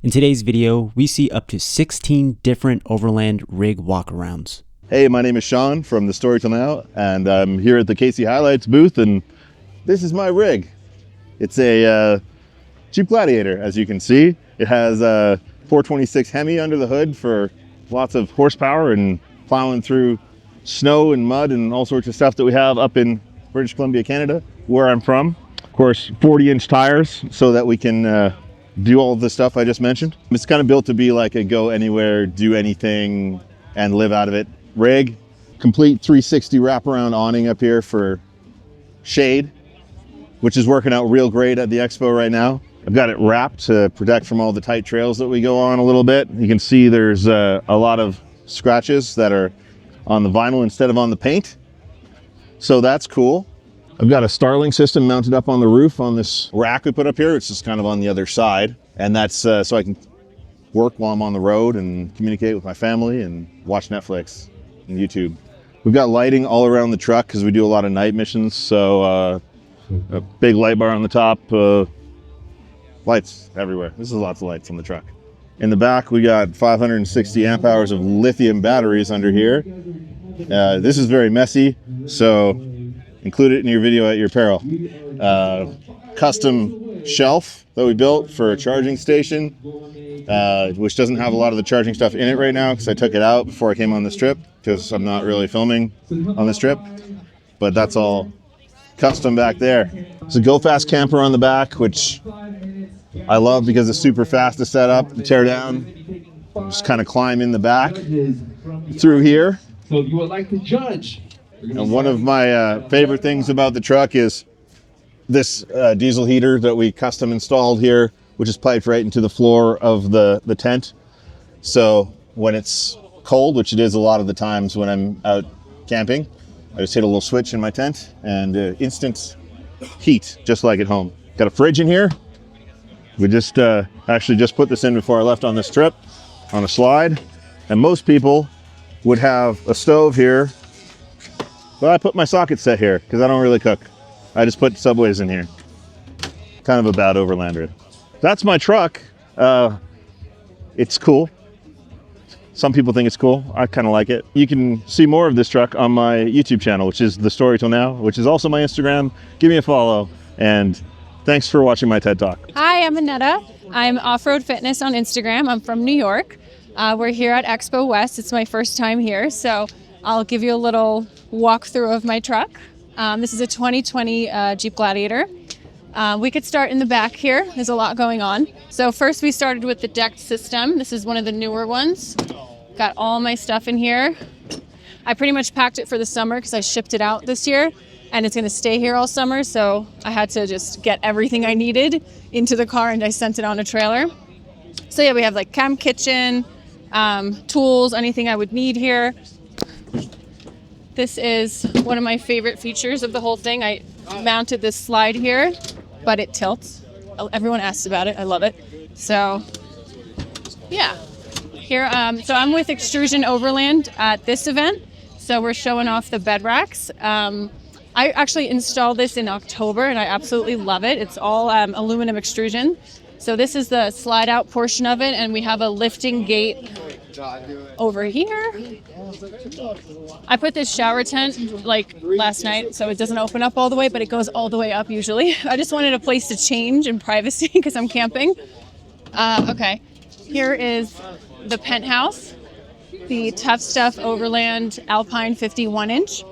In today's video, we see up to 16 different Overland Rig Walkarounds. Hey, my name is Sean from TheStoryTillNow, and I'm here at the Casey Highlights booth, and this is my rig. It's a Jeep Gladiator, as you can see. It has a 426 Hemi under the hood for lots of horsepower and plowing through snow and mud and all sorts of stuff that we have up in British Columbia, Canada, where I'm from. Of course, 40-inch tires so that we can do all of the stuff I just mentioned. It's kind of built to be like a go anywhere, do anything, and live out of it rig. Complete 360 wraparound awning up here for shade, which is working out real great at the expo right now. I've got it wrapped to protect from all the tight trails that we go on a little bit. You can see there's a lot of scratches that are on the vinyl instead of on the paint. So that's cool. I've got a Starlink system mounted up on the roof on this rack we put up here. It's just kind of on the other side. And that's so I can work while I'm on the road and communicate with my family and watch Netflix and YouTube. We've got lighting all around the truck because we do a lot of night missions. So a big light bar on the top, lights everywhere. This is lots of lights on the truck. In the back, we got 560 amp hours of lithium batteries under here. This is very messy, so include it in your video at your peril. Custom shelf that we built for a charging station, which doesn't have a lot of the charging stuff in it right now because I took it out before I came on this trip because I'm not really filming on this trip, but that's all custom back there. It's a Go Fast camper on the back, which I love because it's super fast to set up, to tear down. Just kind of climb in the back through here. So you would like to judge. And one of my favorite things about the truck is this diesel heater that we custom installed here, which is piped right into the floor of the tent. So when it's cold, which it is a lot of the times when I'm out camping, I just hit a little switch in my tent and instant heat, just like at home. Got a fridge in here. We just actually just put this in before I left on this trip on a slide. And most people would have a stove here, but I put my socket set here because I don't really cook. I just put Subways in here. Kind of a bad Overlander. That's my truck. It's cool. Some people think it's cool. I kind of like it. You can see more of this truck on my YouTube channel, which is TheStoryTillNow, which is also my Instagram. Give me a follow, and thanks for watching my TED Talk. Hi, I'm Annetta. I'm Offroad Fitness on Instagram. I'm from New York. We're here at Expo West. It's my first time here, so I'll give you a little walkthrough of my truck. This is a 2020 Jeep Gladiator. We could start in the back here. There's a lot going on. So first we started with the decked system. This is one of the newer ones. Got all my stuff in here. I pretty much packed it for the summer because I shipped it out this year and it's going to stay here all summer. So I had to just get everything I needed into the car and I sent it on a trailer. So yeah, we have like chem kitchen, tools, anything I would need here. This is one of my favorite features of the whole thing. I mounted this slide here, but it tilts. Everyone asks about it. I love it. So yeah, here. So I'm with Extrusion Overland at this event. So we're showing off the bed racks. I actually installed this in October and I absolutely love it. It's all aluminum extrusion. So this is the slide out portion of it, and we have a lifting gate over here. I put this shower tent like last night so it doesn't open up all the way, but it goes all the way up usually. I just wanted a place to change in privacy because I'm camping. Okay, here is the penthouse, the Tough Stuff Overland Alpine 51-inch.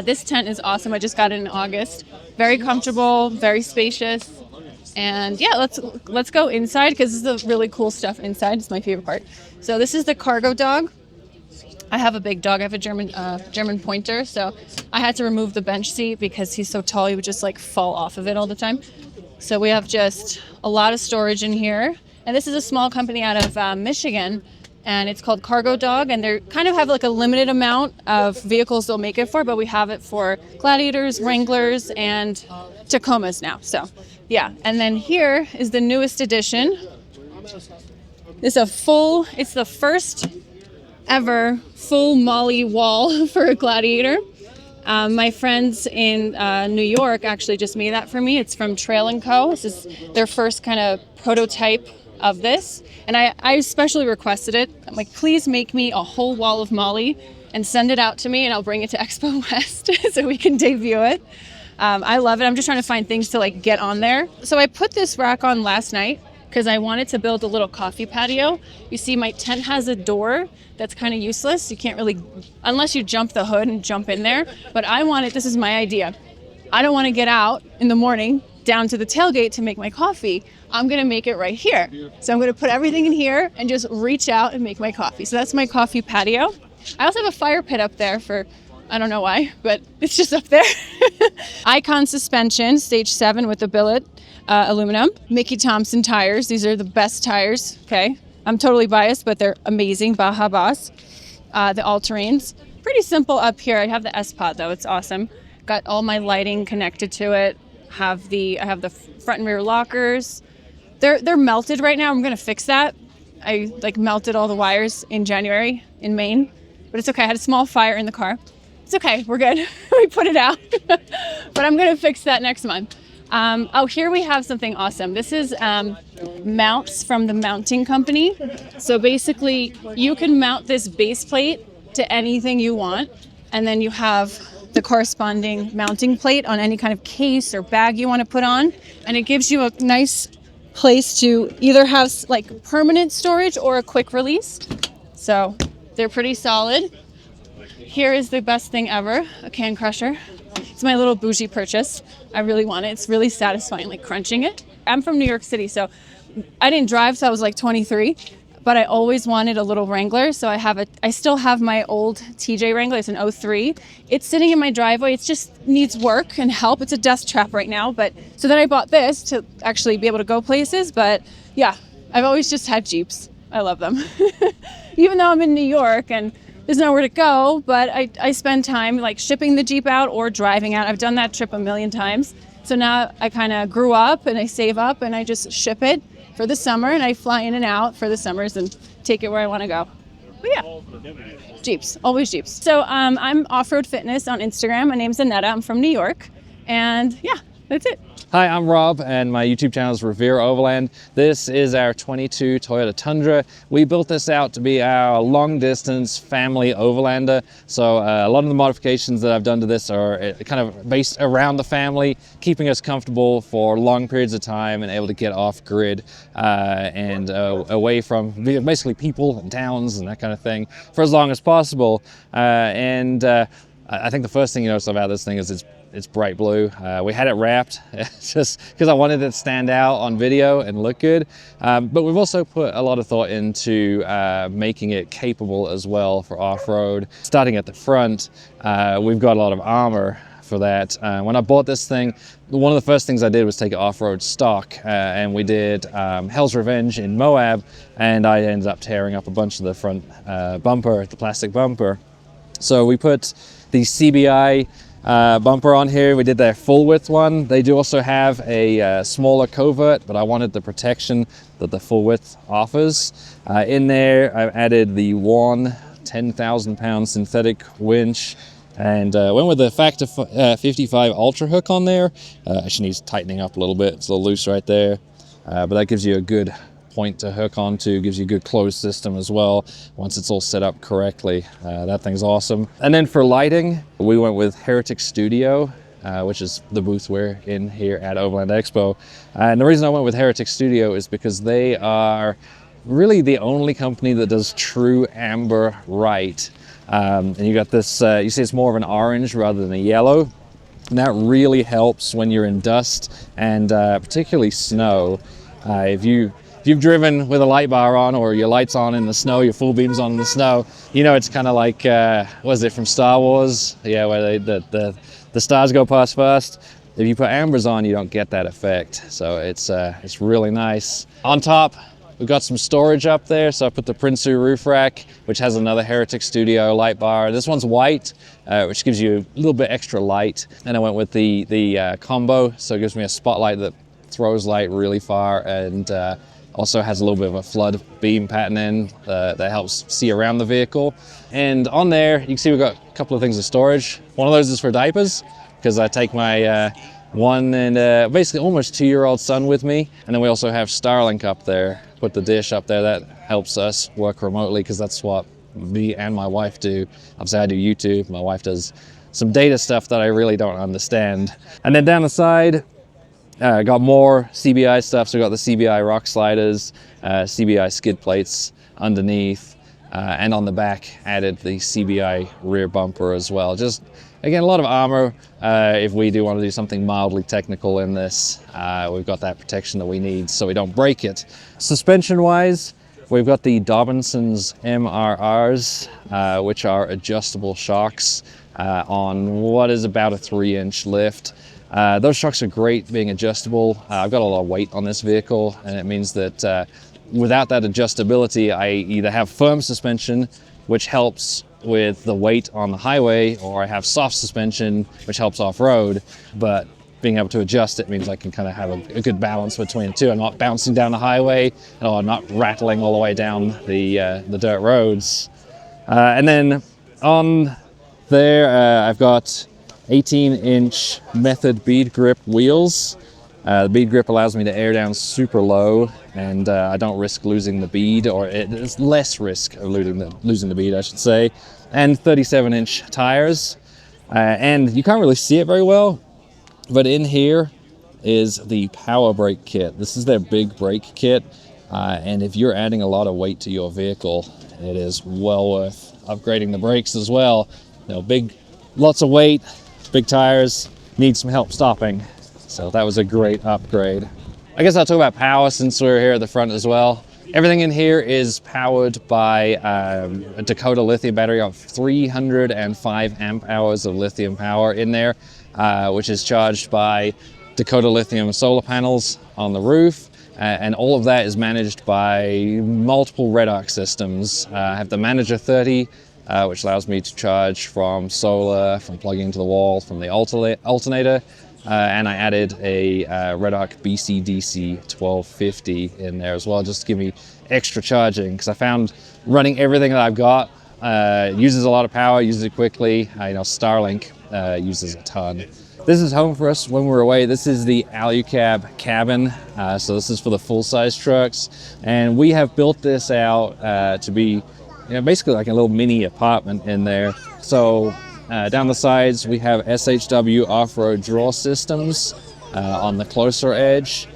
This tent is awesome. I just got it in August. Very comfortable, very spacious. And yeah, let's go inside because this is the really cool stuff inside. It's my favorite part. So this is the cargo dog. I have a big dog. I have a German pointer, so I had to remove the bench seat because he's so tall he would just like fall off of it all the time. So we have just a lot of storage in here. And this is a small company out of Michigan, and it's called Cargo Dog, and they kind of have like a limited amount of vehicles they'll make it for, but we have it for Gladiators, Wranglers, and Tacomas now. So yeah, and then here is the newest edition. It's the first ever full molly wall for a Gladiator. My friends in New York actually just made that for me. It's from Trail & Co. This is their first kind of prototype of this. And I especially requested it. I'm like, please make me a whole wall of MOLLE and send it out to me, and I'll bring it to Expo West so we can debut it. I love it. I'm just trying to find things to like get on there. So I put this rack on last night because I wanted to build a little coffee patio. You see my tent has a door that's kind of useless. You can't really, unless you jump the hood and jump in there. But I wanted, this is my idea. I don't want to get out in the morning down to the tailgate to make my coffee. I'm gonna make it right here. So I'm gonna put everything in here and just reach out and make my coffee. So that's my coffee patio. I also have a fire pit up there for, I don't know why, but it's just up there. Icon suspension, stage 7 with the billet aluminum. Mickey Thompson tires. These are the best tires, okay? I'm totally biased, but they're amazing. Baja Boss. The all-terrains. Pretty simple up here. I have the S-Pod though, it's awesome. Got all my lighting connected to it. I have the front and rear lockers. They're melted right now. I'm gonna fix that. I like melted all the wires in January in Maine, but it's okay. I had a small fire in the car. It's okay, we're good. We put it out. But I'm gonna fix that next month. Oh, here we have something awesome. This is mounts from the mounting company. So basically, you can mount this base plate to anything you want, and then you have the corresponding mounting plate on any kind of case or bag you want to put on, and it gives you a nice place to either have like permanent storage or a quick release. So they're pretty solid. Here is the best thing ever, a can crusher. It's my little bougie purchase. I really want it. It's really satisfying, like crunching it. I'm from New York City, so I didn't drive till I was like 23, but I always wanted a little Wrangler. So I still have my old TJ Wrangler. It's an 03. It's sitting in my driveway. It just needs work and help. It's a dust trap right now, but so then I bought this to actually be able to go places. But yeah, I've always just had Jeeps. I love them. Even though I'm in New York and there's nowhere to go, but I spend time like shipping the Jeep out or driving out. I've done that trip a million times. So now I kind of grew up and I save up and I just ship it for the summer and I fly in and out for the summers and take it where I want to go. But yeah, Jeeps, always Jeeps. So I'm Offroad Fitness on Instagram. My name's Annetta. I'm from New York. And yeah, that's it. Hi, I'm Rob, and my YouTube channel is RevereOverland. This is our 22 Toyota Tundra. We built this out to be our long-distance family overlander. So a lot of the modifications that I've done to this are kind of based around the family, keeping us comfortable for long periods of time and able to get off-grid and away from basically people and towns and that kind of thing for as long as possible. I think the first thing you notice about this thing is it's bright blue. We had it wrapped just because I wanted it to stand out on video and look good. But we've also put a lot of thought into making it capable as well for off-road. Starting at the front, we've got a lot of armor for that. When I bought this thing, one of the first things I did was take it off-road stock, and we did Hell's Revenge in Moab, and I ended up tearing up a bunch of the front bumper, the plastic bumper. So we put the CBI bumper on here. We did their full width one. They do also have a smaller covert, but I wanted the protection that the full width offers. In there, I've added the one 10,000 pound synthetic winch and went with the Factor 55 Ultra hook on there. Actually needs tightening up a little bit. It's a little loose right there, but that gives you a good point to hook onto, gives you a good closed system as well once it's all set up correctly. That thing's awesome. And then for lighting, we went with Heretic Studio, which is the booth we're in here at Overland Expo. And the reason I went with Heretic Studio is because they are really the only company that does true amber right. And you got this, you see it's more of an orange rather than a yellow. And that really helps when you're in dust and particularly snow. If you've driven with a light bar on or your lights on in the snow, your full beams on in the snow, you know it's kind of like, what is it from Star Wars? Yeah, where the stars go past first. If you put ambers on, you don't get that effect. So it's really nice. On top, we've got some storage up there. So I put the Prinsu roof rack, which has another Heretic Studio light bar. This one's white, which gives you a little bit extra light. And I went with the combo, so it gives me a spotlight that throws light really far and also has a little bit of a flood beam pattern in that helps see around the vehicle. And on there, you can see we've got a couple of things of storage. One of those is for diapers, because I take my 1 and basically almost 2-year-old son with me. And then we also have Starlink up there put the dish up there. That helps us work remotely because that's what me and my wife do. Obviously I do YouTube, my wife does some data stuff that I really don't understand. And then down the side, got more CBI stuff. So we got the CBI rock sliders, CBI skid plates underneath, and on the back added the CBI rear bumper as well. Just, again, a lot of armor. If we do want to do something mildly technical in this, we've got that protection that we need so we don't break it. Suspension-wise, we've got the Dobinson's MRRs, which are adjustable shocks on what is about a 3-inch lift. Those shocks are great being adjustable. I've got a lot of weight on this vehicle, and it means that without that adjustability, I either have firm suspension, which helps with the weight on the highway, or I have soft suspension, which helps off-road. But being able to adjust it means I can kind of have a good balance between the two. I'm not bouncing down the highway, and I'm not rattling all the way down the dirt roads. And then on there, I've got 18-inch Method bead grip wheels. The bead grip allows me to air down super low, and I don't risk losing the bead, or it's less risk of losing the bead, I should say. And 37-inch tires. And you can't really see it very well, but in here is the power brake kit. This is their big brake kit, and if you're adding a lot of weight to your vehicle, it is well worth upgrading the brakes as well. You know, lots of weight, big tires, need some help stopping. So that was a great upgrade. I guess I'll talk about power since we're here at the front as well. Everything in here is powered by a Dakota lithium battery of 305 amp hours of lithium power in there, which is charged by Dakota lithium solar panels on the roof. And all of that is managed by multiple red arc systems. I have the Manager 30, which allows me to charge from solar, from plugging into the wall, from the alternator. And I added a RedArc BCDC 1250 in there as well, just to give me extra charging, because I found running everything that I've got uses a lot of power, uses it quickly. You know, Starlink uses a ton. This is home for us when we're away. This is the Alucab cabin, so this is for the full-size trucks, and we have built this out to be, you know, basically like a little mini apartment in there. So down the sides, we have SHW off-road draw systems on the closer edge.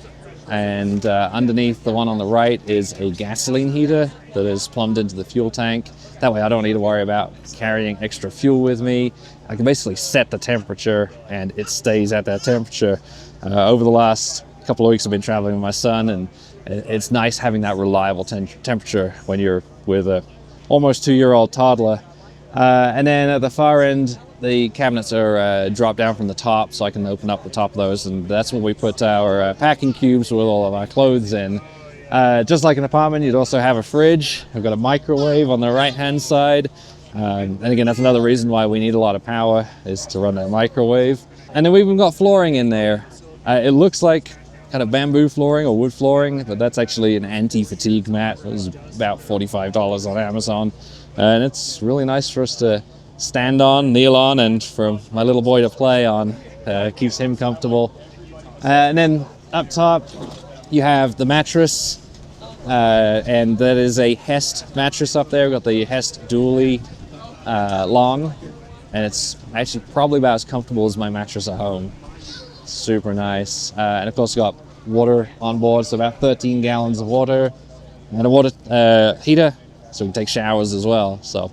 And underneath the one on the right is a gasoline heater that is plumbed into the fuel tank. That way I don't need to worry about carrying extra fuel with me. I can basically set the temperature and it stays at that temperature. Over the last couple of weeks I've been traveling with my son, and it's nice having that reliable temperature when you're with a almost 2-year-old toddler. And then at the far end, the cabinets are dropped down from the top, so I can open up the top of those, and that's when we put our packing cubes with all of our clothes in. Just like an apartment, you'd also have a fridge. I've got a microwave on the right-hand side. And again, that's another reason why we need a lot of power, is to run that microwave. And then we've even got flooring in there. It looks like kind of bamboo flooring or wood flooring, but that's actually an anti-fatigue mat. It was about $45 on Amazon. And it's really nice for us to stand on, kneel on, and for my little boy to play on. Keeps him comfortable. And then up top, you have the mattress, and that is a Hest mattress up there. We've got the Hest Dually Long, and it's actually probably about as comfortable as my mattress at home. Super nice. And of course, we've got water on board, so about 13 gallons of water, and a water heater, so we can take showers as well. So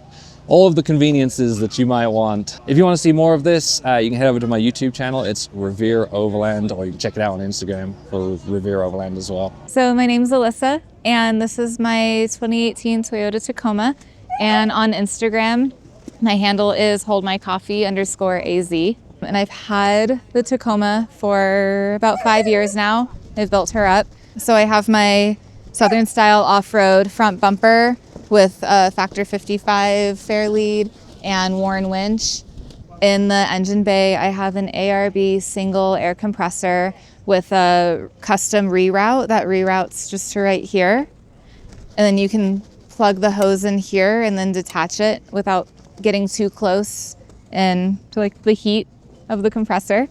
all of the conveniences that you might want. If you want to see more of this, you can head over to my YouTube channel. It's RevereOverland, or you can check it out on Instagram for RevereOverland as well. So my name's Alyssa, and this is my 2018 Toyota Tacoma. And on Instagram, my handle is holdmycoffee_AZ. And I've had the Tacoma for about 5 years now. I've built her up. So I have my Southern style off-road front bumper with a factor 55 fair lead and Warren winch. In the engine bay, I have an ARB single air compressor with a custom reroute. That reroutes just to right here. And then you can plug the hose in here and then detach it without getting too close and to like the heat of the compressor.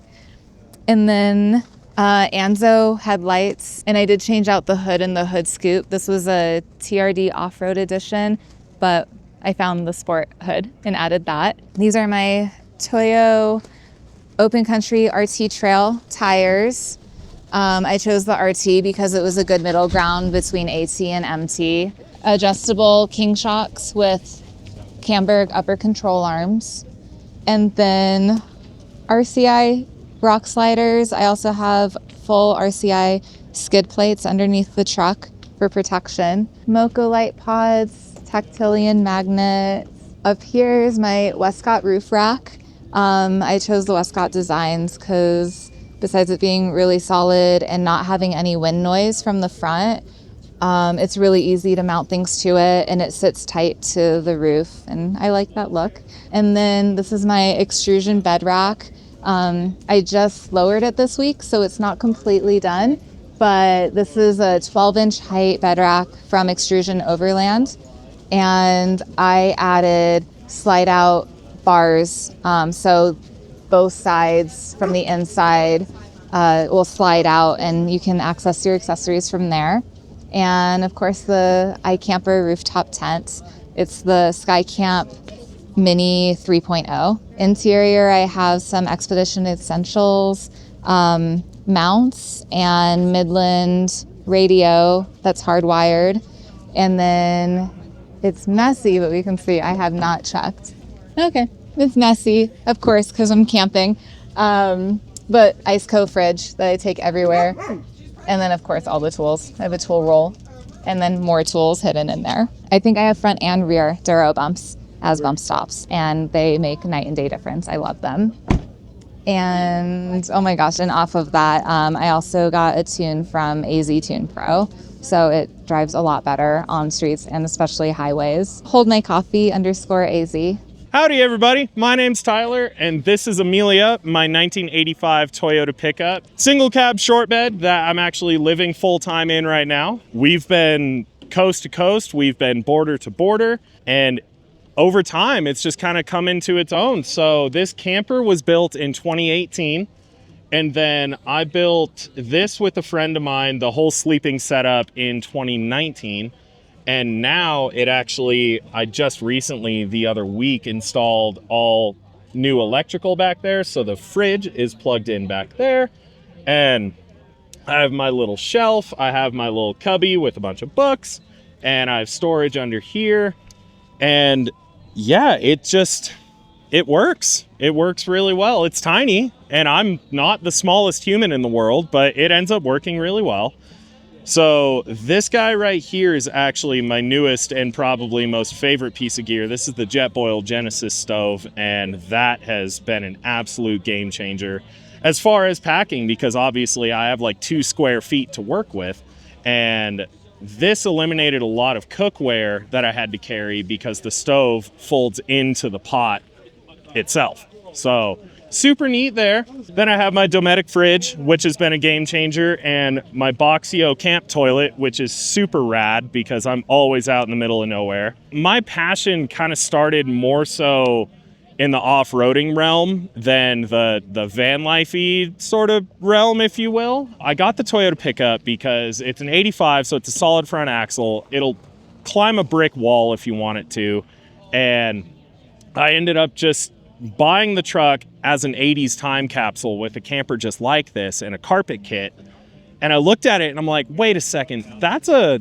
And then Anzo headlights, and I did change out the hood and the hood scoop. This was a TRD off-road edition, but I found the sport hood and added that. These are my Toyo Open Country RT Trail tires. I chose the RT because it was a good middle ground between AT and MT. Adjustable king shocks with Camberg upper control arms. And then RCI rock sliders. I also have full RCI skid plates underneath the truck for protection. Moco light pods, Tactilian magnets. Up here is my Westcott roof rack. I chose the Westcott designs because besides it being really solid and not having any wind noise from the front, it's really easy to mount things to it, and it sits tight to the roof, and I like that look. And then this is my extrusion bed rack. I just lowered it this week, so it's not completely done, but this is a 12-inch height bed rack from RevereOverland, and I added slide out bars, so both sides from the inside will slide out, and you can access your accessories from there. And of course the iCamper rooftop tent. It's the SkyCamp Mini 3.0. Interior, I have some Expedition Essentials mounts and Midland radio that's hardwired. And then it's messy, but we can see I have not checked. Okay, it's messy, of course, because I'm camping. But Iceco fridge that I take everywhere. And then, of course, all the tools. I have a tool roll and then more tools hidden in there. I think I have front and rear Duro bumps as bump stops, and they make night and day difference. I love them. And oh my gosh, and off of that, I also got a tune from AZ Tune Pro. So it drives a lot better on streets and especially highways. Hold my coffee _AZ. Howdy everybody, my name's Tyler and this is Amelia, my 1985 Toyota pickup. Single cab short bed that I'm actually living full time in right now. We've been coast to coast, we've been border to border, and over time it's just kind of come into its own. So this camper was built in 2018, and then I built this with a friend of mine, the whole sleeping setup, in 2019. And now it actually, I just recently, the other week, installed all new electrical back there. So the fridge is plugged in back there. And I have my little shelf. I have my little cubby with a bunch of books. And I have storage under here. And yeah, it works. It works really well. It's tiny. And I'm not the smallest human in the world, but it ends up working really well. So this guy right here is actually my newest and probably most favorite piece of gear. This is the Jetboil Genesis stove, and that has been an absolute game changer as far as packing, because obviously I have like 2 square feet to work with, and this eliminated a lot of cookware that I had to carry because the stove folds into the pot itself. So super neat there. Then I have my Dometic fridge, which has been a game changer, and my Boxio camp toilet, which is super rad because I'm always out in the middle of nowhere. My passion kind of started more so in the off-roading realm than the van life-y sort of realm, if you will. I got the Toyota pickup because it's an 85, so it's a solid front axle. It'll climb a brick wall if you want it to, and I ended up just buying the truck as an 80s time capsule with a camper just like this and a carpet kit. And I looked at it and I'm like, wait a second, that's a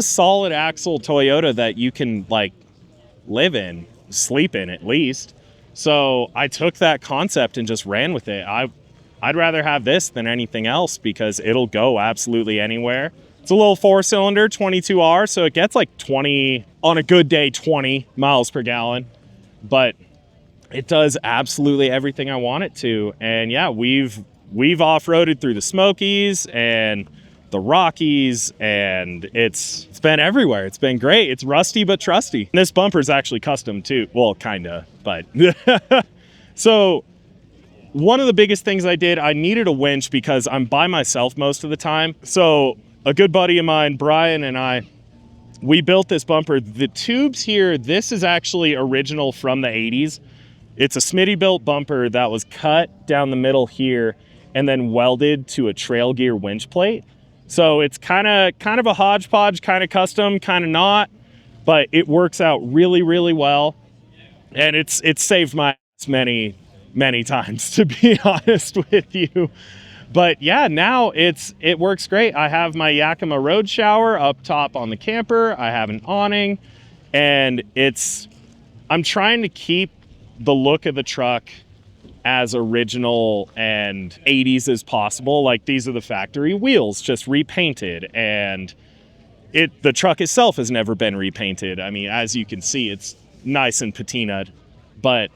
solid axle Toyota that you can like live in, sleep in at least. So I took that concept and just ran with it. I'd rather have this than anything else because it'll go absolutely anywhere. It's a little 4-cylinder 22R, so it gets like 20, on a good day, 20 miles per gallon. But it does absolutely everything I want it to. And yeah, we've off-roaded through the Smokies and the Rockies, and it's been everywhere. It's been great. It's rusty but trusty. And this bumper is actually custom too. Well, kinda, but so one of the biggest things I did, I needed a winch because I'm by myself most of the time. So a good buddy of mine, Brian, and we built this bumper. The tubes here, this is actually original from the 80s. It's a Smitty built bumper that was cut down the middle here, and then welded to a trail gear winch plate. So it's kind of a hodgepodge, kind of custom, kind of not, but it works out really, really well. And it's saved my ass many times, to be honest with you. But yeah, now it works great. I have my Yakima road shower up top on the camper. I have an awning, and I'm trying to keep the look of the truck as original and 80s as possible. Like, these are the factory wheels, just repainted, and the truck itself has never been repainted. I mean, as you can see, it's nice and patinaed, but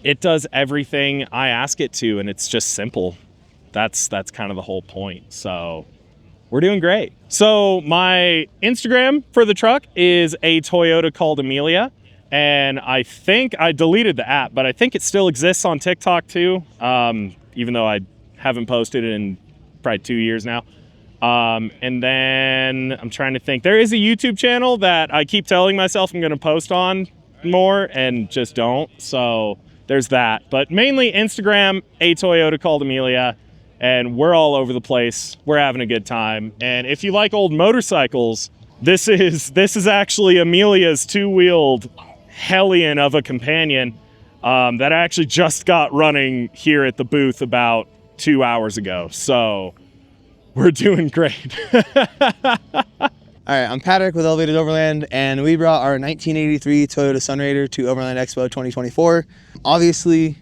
it does everything I ask it to, and it's just simple. That's kind of the whole point. So we're doing great. So my Instagram for the truck is a Toyota called Amelia. And I think I deleted the app, but I think it still exists on TikTok too, even though I haven't posted it in probably 2 years now. And then I'm trying to think. There is a YouTube channel that I keep telling myself I'm going to post on more and just don't. So there's that. But mainly Instagram, a Toyota called Amelia, and we're all over the place. We're having a good time. And if you like old motorcycles, this is actually Amelia's two-wheeled hellion of a companion that I actually just got running here at the booth about 2 hours ago. So we're doing great. All right, I'm Patrick with Elevated Overland, and we brought our 1983 Toyota Sunraider to Overland Expo 2024. Obviously,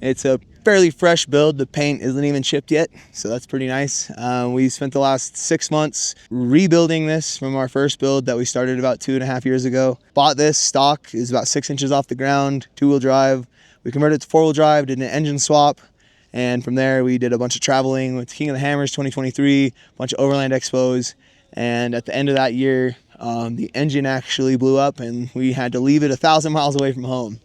it's a fairly fresh build. The paint isn't even chipped yet, so that's pretty nice. We spent the last 6 months rebuilding this from our first build that we started about 2.5 years ago. Bought this stock, is about 6 inches off the ground, 2-wheel drive. We converted it to 4-wheel drive, did an engine swap, and from there we did a bunch of traveling with King of the Hammers 2023, a bunch of Overland Expos, and at the end of that year, the engine actually blew up and we had to leave it 1,000 miles away from home.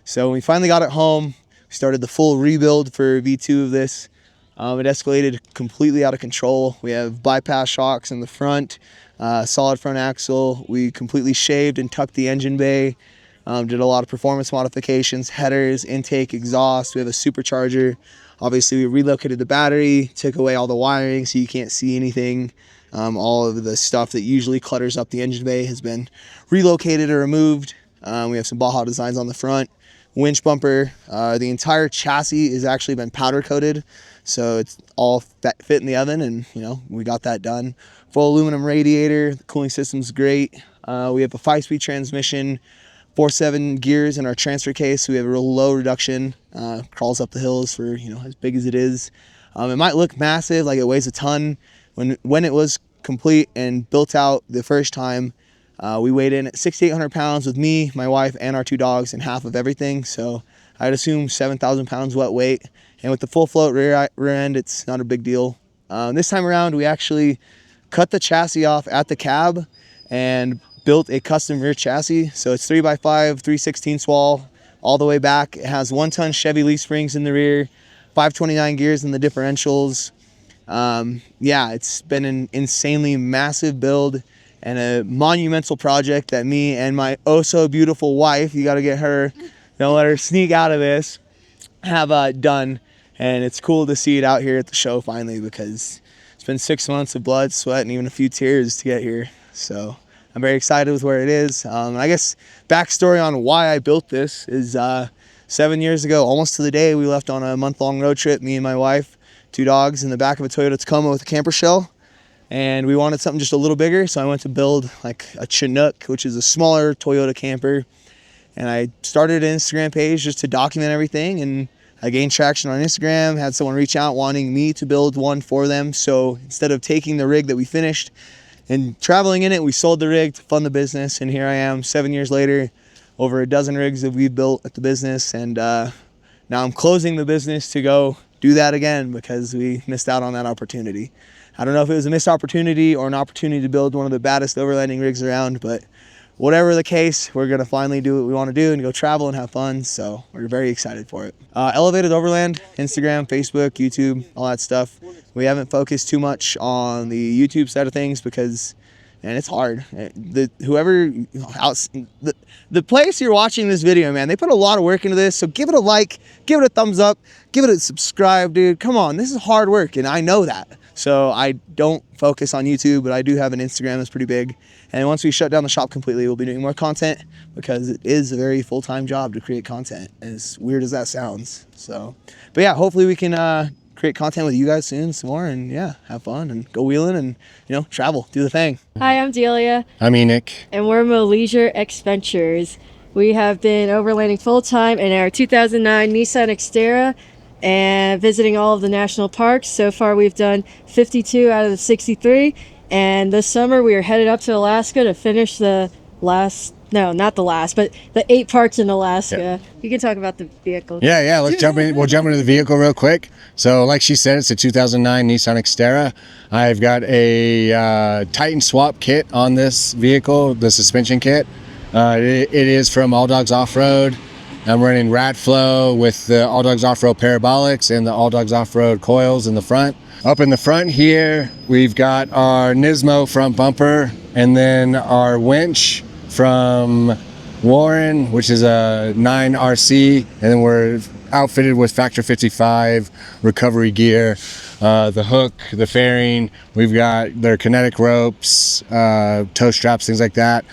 So when we finally got it home, we started the full rebuild for V2 of this. It escalated completely out of control. We have bypass shocks in the front, solid front axle. We completely shaved and tucked the engine bay. Did a lot of performance modifications, headers, intake, exhaust. We have a supercharger. Obviously, we relocated the battery, took away all the wiring so you can't see anything. All of the stuff that usually clutters up the engine bay has been relocated or removed. We have some Baja designs on the front. Winch bumper. The entire chassis has actually been powder coated, so it's all fit in the oven, and we got that done. Full aluminum radiator. The cooling system's great. We have a 5-speed transmission, 4/7 gears in our transfer case, so we have a real low reduction. Crawls up the hills for as big as it is. It might look massive, like it weighs a ton. When it was complete and built out the first time, we weighed in at 6,800 pounds with me, my wife, and our 2 dogs, and half of everything. So I'd assume 7,000 pounds wet weight. And with the full float rear end, it's not a big deal. This time around, we actually cut the chassis off at the cab and built a custom rear chassis. So it's 3x5, 3/16 wall all the way back. It has 1-ton Chevy leaf springs in the rear, 529 gears in the differentials. Yeah, it's been an insanely massive build and a monumental project that me and my oh so beautiful wife, you got to get her, don't let her sneak out of this, have done. And it's cool to see it out here at the show finally, because it's been 6 months of blood, sweat, and even a few tears to get here. So I'm very excited with where it is. I guess backstory on why I built this is 7 years ago, almost to the day, we left on a month-long road trip, me and my wife, 2 dogs, in the back of a Toyota Tacoma with a camper shell. And we wanted something just a little bigger, so I went to build like a Chinook, which is a smaller Toyota camper. And I started an Instagram page just to document everything, and I gained traction on Instagram, had someone reach out wanting me to build one for them. So instead of taking the rig that we finished and traveling in it, we sold the rig to fund the business. And here I am 7 years later, over a dozen rigs that we've built at the business. And now I'm closing the business to go do that again because we missed out on that opportunity. I don't know if it was a missed opportunity or an opportunity to build one of the baddest overlanding rigs around, but whatever the case, we're going to finally do what we want to do and go travel and have fun. So we're very excited for it. Elevated Overland, Instagram, Facebook, YouTube, all that stuff. We haven't focused too much on the YouTube side of things because and it's hard. The place you're watching this video, man, they put a lot of work into this. So give it a like, give it a thumbs up, give it a subscribe, dude. Come on, this is hard work, and I know that. So I don't focus on YouTube, but I do have an Instagram that's pretty big. And once we shut down the shop completely, we'll be doing more content, because it is a very full-time job to create content, as weird as that sounds. So, but yeah, hopefully we can create content with you guys soon some more, and yeah, have fun and go wheeling and, you know, travel, do the thing. Hi, I'm Delia. I'm Enoch. And we're MoLeisureXventures. We have been overlanding full-time in our 2009 Nissan Xterra and visiting all of the national parks. So far we've done 52 out of the 63, and this summer we are headed up to Alaska to finish the last, no, not the last, but the 8 parks in Alaska. Yep. You can talk about the vehicle. Yeah, let's jump in. We'll jump into the vehicle real quick. So like she said, it's a 2009 Nissan Xterra. I've got a Titan swap kit on this vehicle, the suspension kit. It is from All Dogs Off-Road. I'm running Rat Flow with the All Dogs Off-Road parabolics and the All Dogs Off-Road coils in the front. Up in the front here, we've got our Nismo front bumper, and then our winch from Warren, which is a 9RC, and then we're outfitted with Factor 55 recovery gear, the hook, the fairing. We've got their kinetic ropes, tow straps, things like that.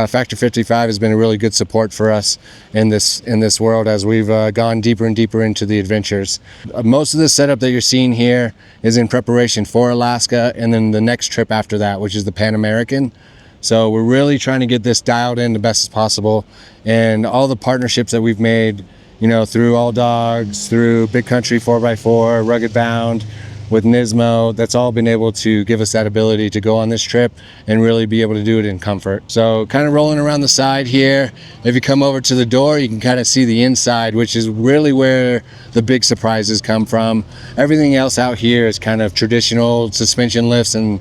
Factor 55 has been a really good support for us in this world as we've gone deeper and deeper into the adventures. Most of the setup that you're seeing here is in preparation for Alaska, and then the next trip after that, which is the Pan American. So we're really trying to get this dialed in the best as possible, and all the partnerships that we've made, you know, through All Dogs, through Big Country 4x4, Rugged Bound, with Nismo, that's all been able to give us that ability to go on this trip and really be able to do it in comfort. So kind of rolling around the side here, if you come over to the door, you can kind of see the inside, which is really where the big surprises come from. Everything else out here is kind of traditional suspension lifts, and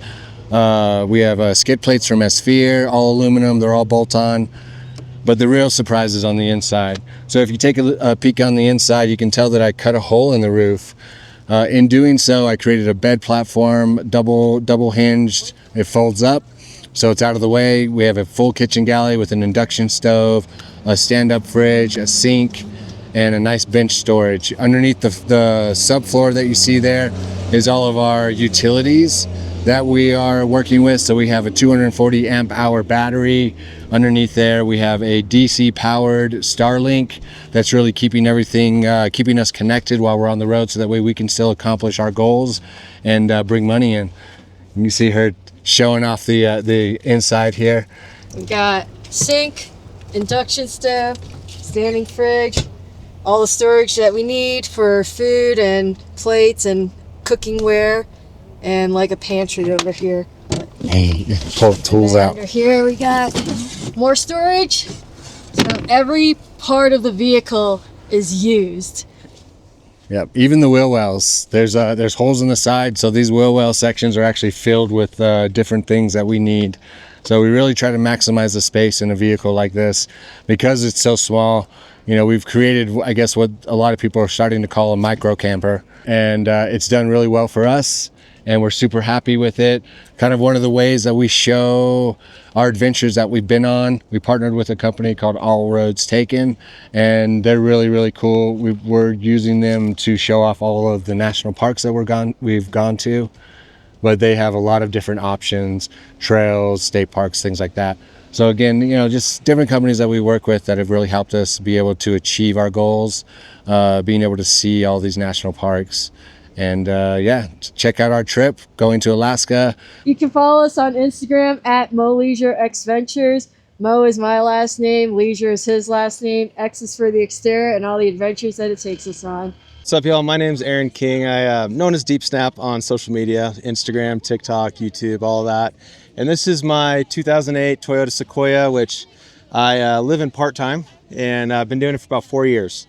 we have skid plates from Sphere, all aluminum, they're all bolt-on. But the real surprise is on the inside. So if you take a peek on the inside, you can tell that I cut a hole in the roof. In doing so, I created a bed platform, double hinged. It folds up, so it's out of the way. We have a full kitchen galley with an induction stove, a stand-up fridge, a sink, and a nice bench storage. Underneath the subfloor that you see there is all of our utilities that we are working with. So we have a 240 amp hour battery. Underneath there we have a DC powered Starlink that's really keeping everything, keeping us connected while we're on the road, so that way we can still accomplish our goals and bring money in. You see her showing off the inside here. We got sink, induction stove, standing fridge, all the storage that we need for food and plates and cooking ware, and like a pantry over here. Hey, pull the tools out. Under here we got more storage. So every part of the vehicle is used. Yep, even the wheel wells. There's holes in the side, so these wheel well sections are actually filled with different things that we need. So we really try to maximize the space in a vehicle like this. Because it's so small, you know, we've created, I guess, what a lot of people are starting to call a micro camper, and it's done really well for us, and we're super happy with it. Kind of one of the ways that we show our adventures that we've been on. We partnered with a company called All Roads Taken, and they're really, really cool. We're using them to show off all of the national parks that we've gone to, but they have a lot of different options, trails, state parks, things like that. So again, you know, just different companies that we work with that have really helped us be able to achieve our goals, being able to see all these national parks. And yeah, check out our trip going to Alaska. You can follow us on Instagram at MoLeisureXventures. Mo is my last name, Leisure is his last name, X is for the Xterra and all the adventures that it takes us on. What's up, y'all? My name's Aaron King. I'm known as DeepSnap on social media, Instagram, TikTok, YouTube, all of that. And this is my 2008 Toyota Sequoia, which I live in part-time, and I've been doing it for about 4 years.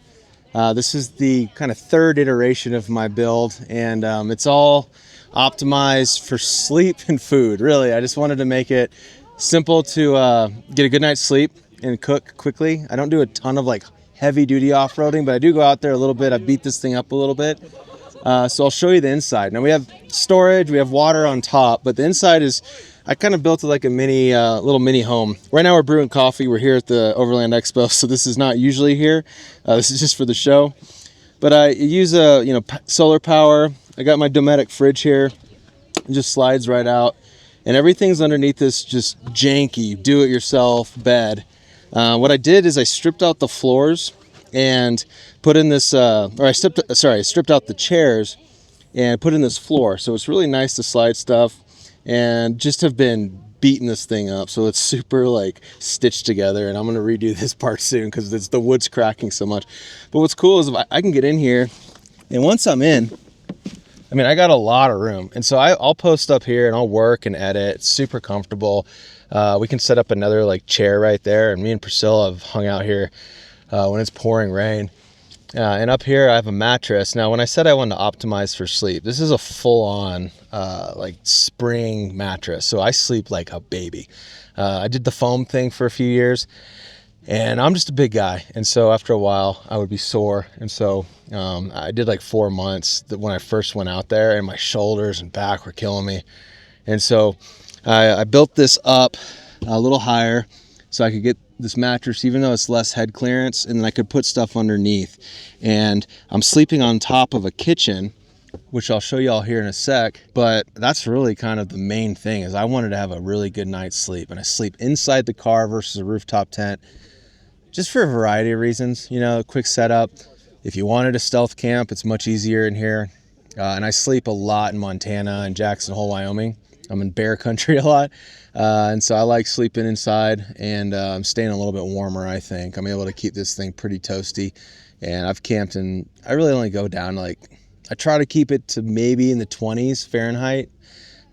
This is the kind of third iteration of my build, and it's all optimized for sleep and food, really. I just wanted to make it simple to get a good night's sleep and cook quickly. I don't do a ton of like heavy duty off-roading, but I do go out there a little bit. I beat this thing up a little bit. So I'll show you the inside. Now we have storage, we have water on top, but the inside is I kind of built it like a mini, little mini home. Right now we're brewing coffee. We're here at the Overland Expo, so this is not usually here. This is just for the show. But I use solar power. I got my Dometic fridge here. It just slides right out. And everything's underneath this just janky, do-it-yourself bed. What I did is I stripped out the floors and put in this, I stripped out the chairs and put in this floor. So it's really nice to slide stuff, and just have been beating this thing up. So it's super like stitched together, and I'm going to redo this part soon because the wood's cracking so much. But what's cool is if I can get in here, and once I'm in, I mean, I got a lot of room. And so I'll post up here and I'll work and edit. It's super comfortable. We can set up another like chair right there. And me and Priscilla have hung out here when it's pouring rain. And up here I have a mattress. Now, when I said I wanted to optimize for sleep, this is a full-on like spring mattress. So I sleep like a baby. I did the foam thing for a few years, and I'm just a big guy. And so after a while I would be sore. And so I did like 4 months when I first went out there, and my shoulders and back were killing me. And so I built this up a little higher so I could get this mattress, even though it's less head clearance, and then I could put stuff underneath. And I'm sleeping on top of a kitchen, which I'll show you all here in a sec. But that's really kind of the main thing, is I wanted to have a really good night's sleep. And I sleep inside the car versus a rooftop tent, just for a variety of reasons. You know, a quick setup. If you wanted a stealth camp, it's much easier in here. And I sleep a lot in Montana and Jackson Hole, Wyoming. I'm in bear country a lot. And so I like sleeping inside, and I'm staying a little bit warmer, I think. I'm able to keep this thing pretty toasty. And I've camped in, I really only go down like, I try to keep it to maybe in the 20s Fahrenheit,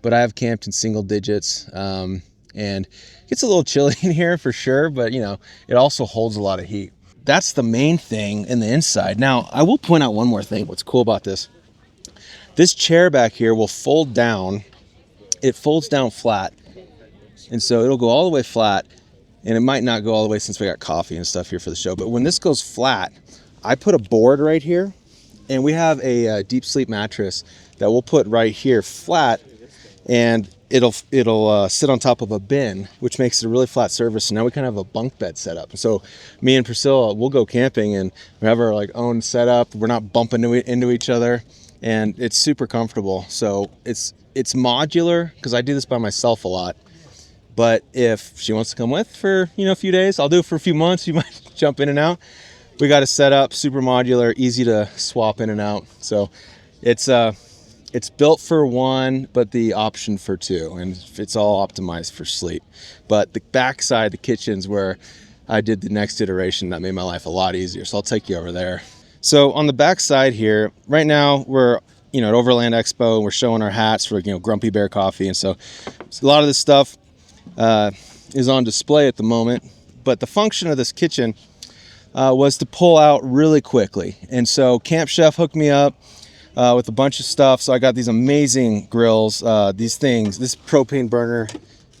but I have camped in single digits. And it gets a little chilly in here for sure, but you know, it also holds a lot of heat. That's the main thing in the inside. Now, I will point out one more thing. What's cool about this chair back here will fold down. It folds down flat. And so it'll go all the way flat, and it might not go all the way since we got coffee and stuff here for the show. But when this goes flat, I put a board right here, and we have a deep sleep mattress that we'll put right here flat, and it'll sit on top of a bin, which makes it a really flat surface. So now we kind of have a bunk bed set up. So me and Priscilla, we'll go camping and we have our like own setup. We're not bumping into each other, and it's super comfortable. So it's modular, because I do this by myself a lot. But if she wants to come with for, you know, a few days, I'll do it for a few months. You might jump in and out. We got it set up, super modular, easy to swap in and out. So it's built for one, but the option for two, and it's all optimized for sleep. But the backside, the kitchen's where I did the next iteration that made my life a lot easier. So I'll take you over there. So on the backside here, right now we're, you know, at Overland Expo, and we're showing our hats for, you know, Grumpy Bear Coffee. And so a lot of this stuff is on display at the moment. But the function of this kitchen was to pull out really quickly. And so Camp Chef hooked me up with a bunch of stuff. So I got these amazing grills, these things, this propane burner,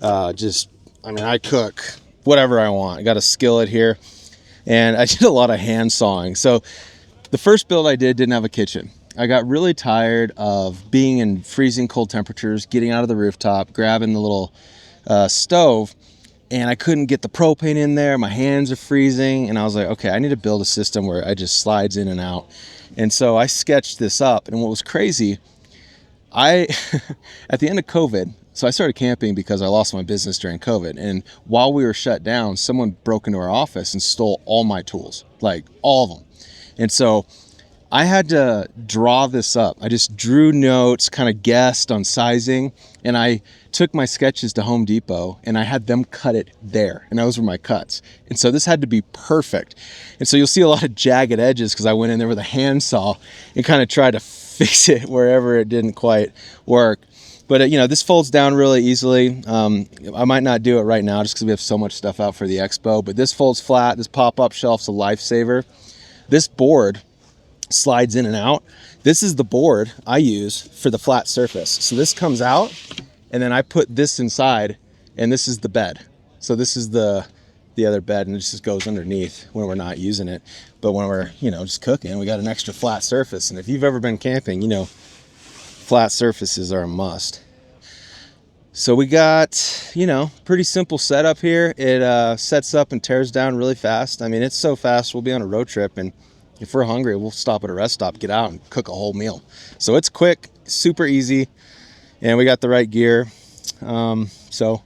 I cook whatever I want. I got a skillet here, and I did a lot of hand sawing. So the first build I didn't have a kitchen. I got really tired of being in freezing cold temperatures, getting out of the rooftop, grabbing the little stove, and I couldn't get the propane in there. My hands are freezing, and I was like, okay, I need to build a system where it just slides in and out. And so I sketched this up, and what was crazy, at the end of COVID, so I started camping because I lost my business during COVID, and while we were shut down, someone broke into our office and stole all my tools, like all of them. And so I had to draw this up. I just drew notes, kind of guessed on sizing, and I took my sketches to Home Depot and I had them cut it there, and those were my cuts. And so this had to be perfect. And so you'll see a lot of jagged edges because I went in there with a handsaw and kind of tried to fix it wherever it didn't quite work. But you know, this folds down really easily. I might not do it right now just because we have so much stuff out for the expo, but this folds flat. This pop-up shelf's a lifesaver. This board slides in and out. This is the board I use for the flat surface. So this comes out, and then I put this inside, and this is the bed. So this is the other bed, and it just goes underneath when we're not using it. But when we're, you know, just cooking, we got an extra flat surface. And if you've ever been camping, you know, flat surfaces are a must. So we got, you know, pretty simple setup here. It sets up and tears down really fast. I mean, it's so fast, we'll be on a road trip, and if we're hungry, we'll stop at a rest stop, get out and cook a whole meal. So it's quick, super easy, and we got the right gear. So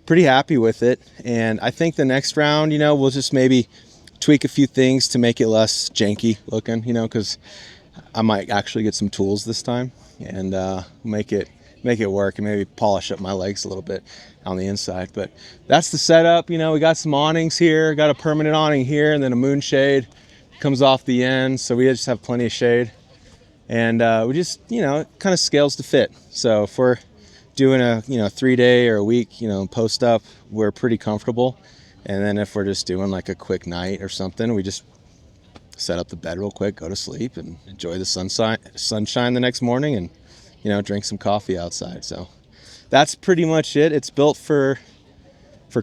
pretty happy with it. And I think the next round, you know, we'll just maybe tweak a few things to make it less janky looking, you know, because I might actually get some tools this time and make it work, and maybe polish up my legs a little bit on the inside. But that's the setup. You know, we got some awnings here, got a permanent awning here, and then a moonshade comes off the end, so we just have plenty of shade. And we just, you know, it kind of scales to fit. So if we're doing a, you know, 3-day or a week, you know, post up, we're pretty comfortable. And then if we're just doing like a quick night or something, we just set up the bed real quick, go to sleep, and enjoy the sunshine the next morning, and, you know, drink some coffee outside. So that's pretty much it. It's built for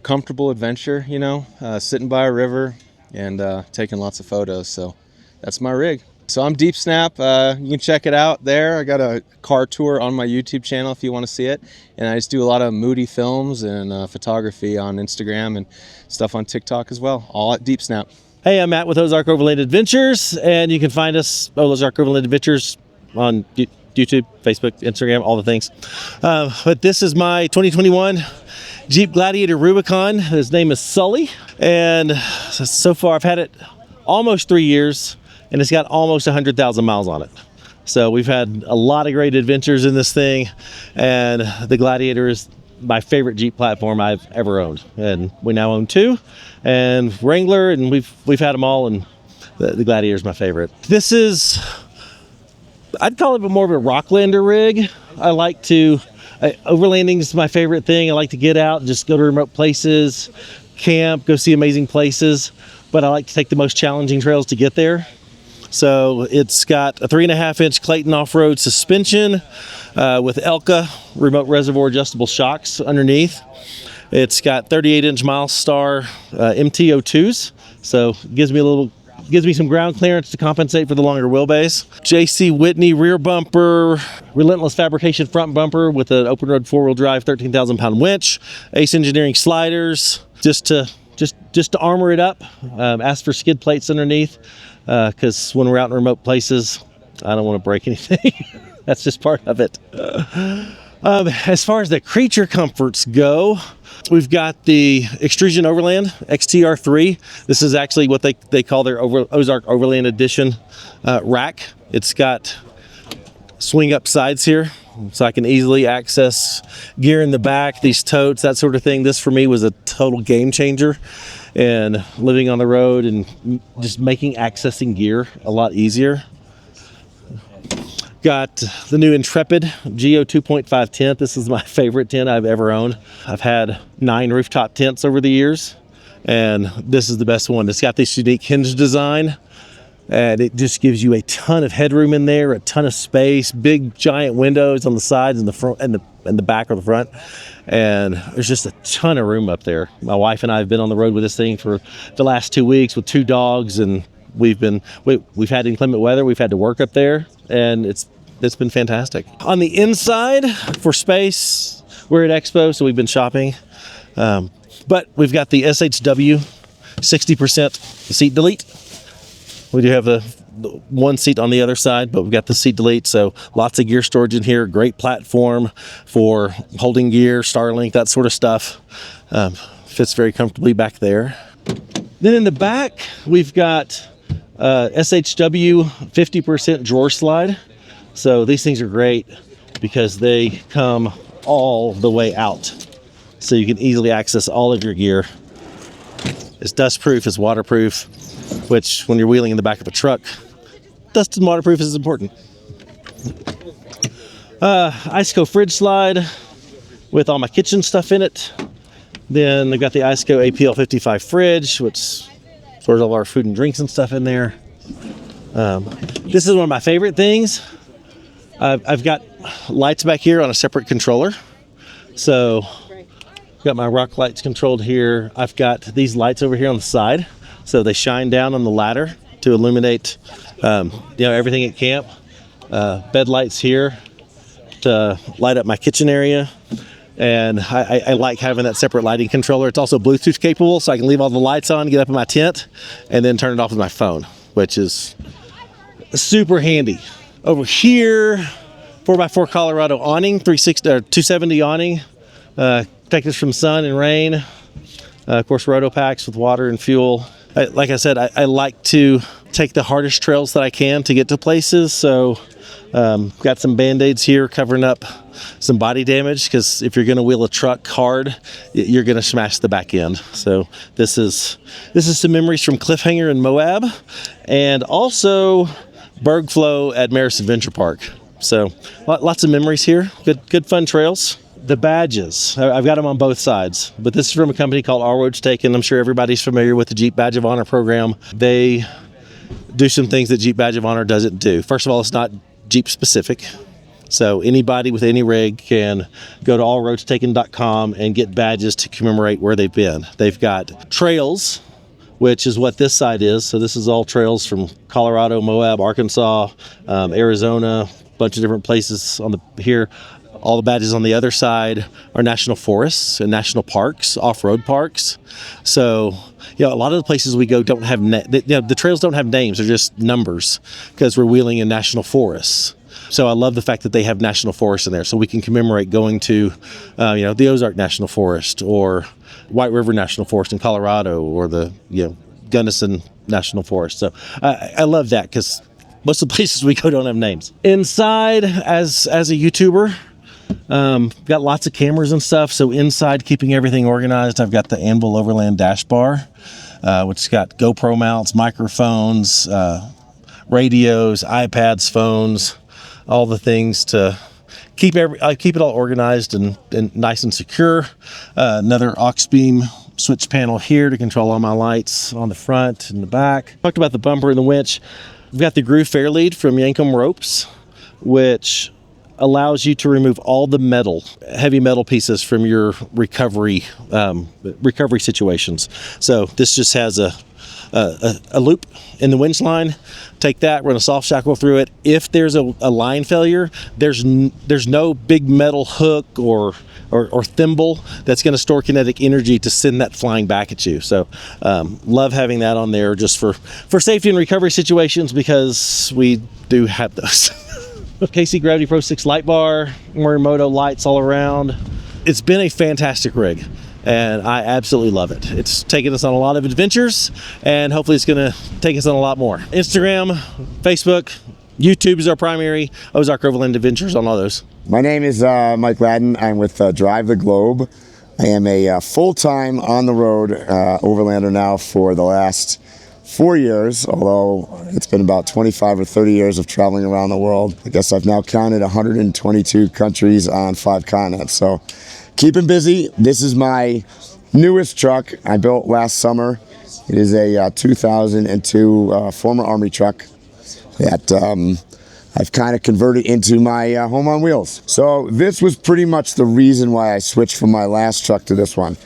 comfortable adventure, you know, sitting by a river and taking lots of photos. So that's my rig. So I'm DeepSnap. You can check it out there. I got a car tour on my YouTube channel if you want to see it. And I just do a lot of moody films and photography on Instagram and stuff on TikTok as well, all at DeepSnap. Hey, I'm Matt with OzarkOverlandAdventures, and you can find us, OzarkOverlandAdventures, on YouTube, Facebook, Instagram, all the things. But this is my 2021 Jeep Gladiator Rubicon. His name is Sully, and so far I've had it almost 3 years, and it's got almost 100,000 miles on it. So we've had a lot of great adventures in this thing, and the Gladiator is my favorite Jeep platform I've ever owned. And we now own 2, and Wrangler, and we've had them all, and the Gladiator is my favorite. This is, I'd call it more of a Rocklander rig. I like to, overlanding is my favorite thing. I like to get out and just go to remote places, camp, go see amazing places, but I like to take the most challenging trails to get there. So it's got a 3.5-inch Clayton off-road suspension with Elka remote reservoir adjustable shocks underneath. It's got 38-inch Milestar MT02s, so it gives me some ground clearance to compensate for the longer wheelbase. JC Whitney rear bumper, Relentless Fabrication front bumper with an open road 4-wheel drive 13,000-pound winch, Ace Engineering sliders, just to armor it up. Ask for skid plates underneath, because when we're out in remote places, I don't want to break anything. That's just part of it. As far as the creature comforts go, we've got the Extrusion Overland XTR3. This is actually what they call their Ozark Overland Edition rack. It's got swing up sides here, so I can easily access gear in the back, these totes, that sort of thing. This for me was a total game changer, and living on the road and just making accessing gear a lot easier. Got the new Intrepid Geo 2.5 tent. This is my favorite tent I've ever owned. I've had 9 rooftop tents over the years, and this is the best one. It's got this unique hinge design, and it just gives you a ton of headroom in there, a ton of space, big giant windows on the sides and the front and the back or the front, and there's just a ton of room up there. My wife and I have been on the road with this thing for the last 2 weeks with 2 dogs, and we've had inclement weather. We've had to work up there, and it's been fantastic. On the inside, for space, we're at Expo, so we've been shopping. But we've got the SHW 60% seat delete. We do have the one seat on the other side, but we've got the seat delete, so lots of gear storage in here. Great platform for holding gear, Starlink, that sort of stuff. Fits very comfortably back there. Then in the back, we've got SHW 50% drawer slide. So these things are great because they come all the way out, so you can easily access all of your gear. It's dust proof, it's waterproof, which when you're wheeling in the back of a truck, dust and waterproof is important. Iceco fridge slide with all my kitchen stuff in it. Then they've got the Iceco APL 55 fridge, which stores all our food and drinks and stuff in there. This is one of my favorite things. I've got lights back here on a separate controller. So I've got my rock lights controlled here. I've got these lights over here on the side, so they shine down on the ladder to illuminate everything at camp. Bed lights here to light up my kitchen area. And I like having that separate lighting controller. It's also Bluetooth capable, so I can leave all the lights on, get up in my tent, and then turn it off with my phone, which is super handy. Over here, 4x4 Colorado awning, 270 awning, protect us from sun and rain. Of course, roto packs with water and fuel. Like I said, I like to take the hardest trails that I can to get to places. So got some Band-Aids here covering up some body damage, because if you're going to wheel a truck hard, you're going to smash the back end. So this is some memories from Cliffhanger in Moab, and also Bergflow at Maris Adventure Park. So lots of memories here. Good fun trails. The badges, I've got them on both sides, but this is from a company called All Roads Taken. I'm sure everybody's familiar with the Jeep Badge of Honor program. They do some things that Jeep Badge of Honor doesn't do. First of all, it's not Jeep specific. So anybody with any rig can go to allroadstaken.com and get badges to commemorate where they've been. They've got trails, which is what this side is. So this is all trails from Colorado, Moab, Arkansas, Arizona, a bunch of different places on here. All the badges on the other side are national forests and national parks, off-road parks. So, a lot of the places we go don't have, the trails don't have names, they're just numbers, because we're wheeling in national forests. So I love the fact that they have national forests in there, so we can commemorate going to, the Ozark National Forest, or White River National Forest in Colorado, or the, Gunnison National Forest. So I love that, because most of the places we go don't have names. Inside, as a YouTuber, got lots of cameras and stuff. So inside, keeping everything organized, I've got the Anvil Overland dash bar, which has got GoPro mounts, microphones, radios, iPads, phones, all the things to keep it all organized and nice and secure. Another aux beam switch panel here to control all my lights on the front and the back. Talked about the bumper and the winch. We've got the Groove Fairlead from Yankum Ropes, which allows you to remove all the heavy metal pieces from your recovery situations. So this just has a loop in the winch line. Take that, run a soft shackle through it. If there's a line failure, there's no big metal hook or thimble that's going to store kinetic energy to send that flying back at you. So love having that on there just for safety and recovery situations, because we do have those. KC Gravity Pro 6 light bar, Morimoto lights all around. It's been a fantastic rig, and I absolutely love it. It's taken us on a lot of adventures, and hopefully it's going to take us on a lot more. Instagram, Facebook, YouTube is our primary. OzarkOverlandAdventures on all those. My name is Mike Ladden. I'm with Drive the Globe. I am a full-time on-the-road overlander now for the last 4 years, although it's been about 25 or 30 years of traveling around the world. I guess I've now counted 122 countries on 5 continents. So keeping busy. This is my newest truck I built last summer. It is a 2002 former Army truck that I've kind of converted into my home on wheels. So this was pretty much the reason why I switched from my last truck to this one.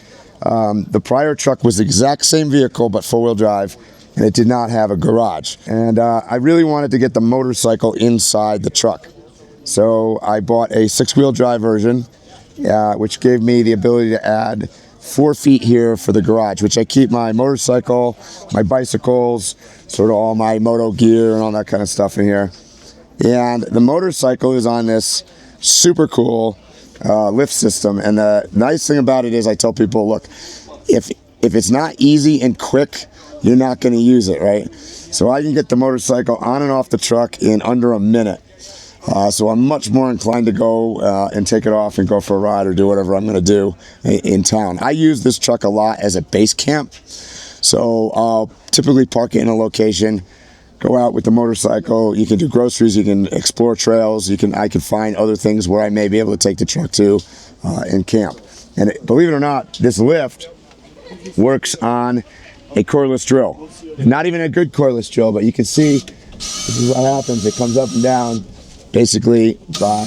The prior truck was the exact same vehicle but four-wheel drive, and it did not have a garage. And I really wanted to get the motorcycle inside the truck. So I bought a 6-wheel drive version, which gave me the ability to add 4 feet here for the garage, which I keep my motorcycle, my bicycles, sort of all my moto gear and all that kind of stuff in here. And the motorcycle is on this super cool lift system. And the nice thing about it is I tell people, look, if it's not easy and quick, you're not going to use it, right? So I can get the motorcycle on and off the truck in under a minute. So I'm much more inclined to go and take it off and go for a ride or do whatever I'm going to do in town. I use this truck a lot as a base camp. So I'll typically park it in a location, go out with the motorcycle. You can do groceries, you can explore trails, I can find other things where I may be able to take the truck to and camp. And believe it or not, this lift works on a cordless drill. Not even a good cordless drill, but you can see this is what happens. It comes up and down basically by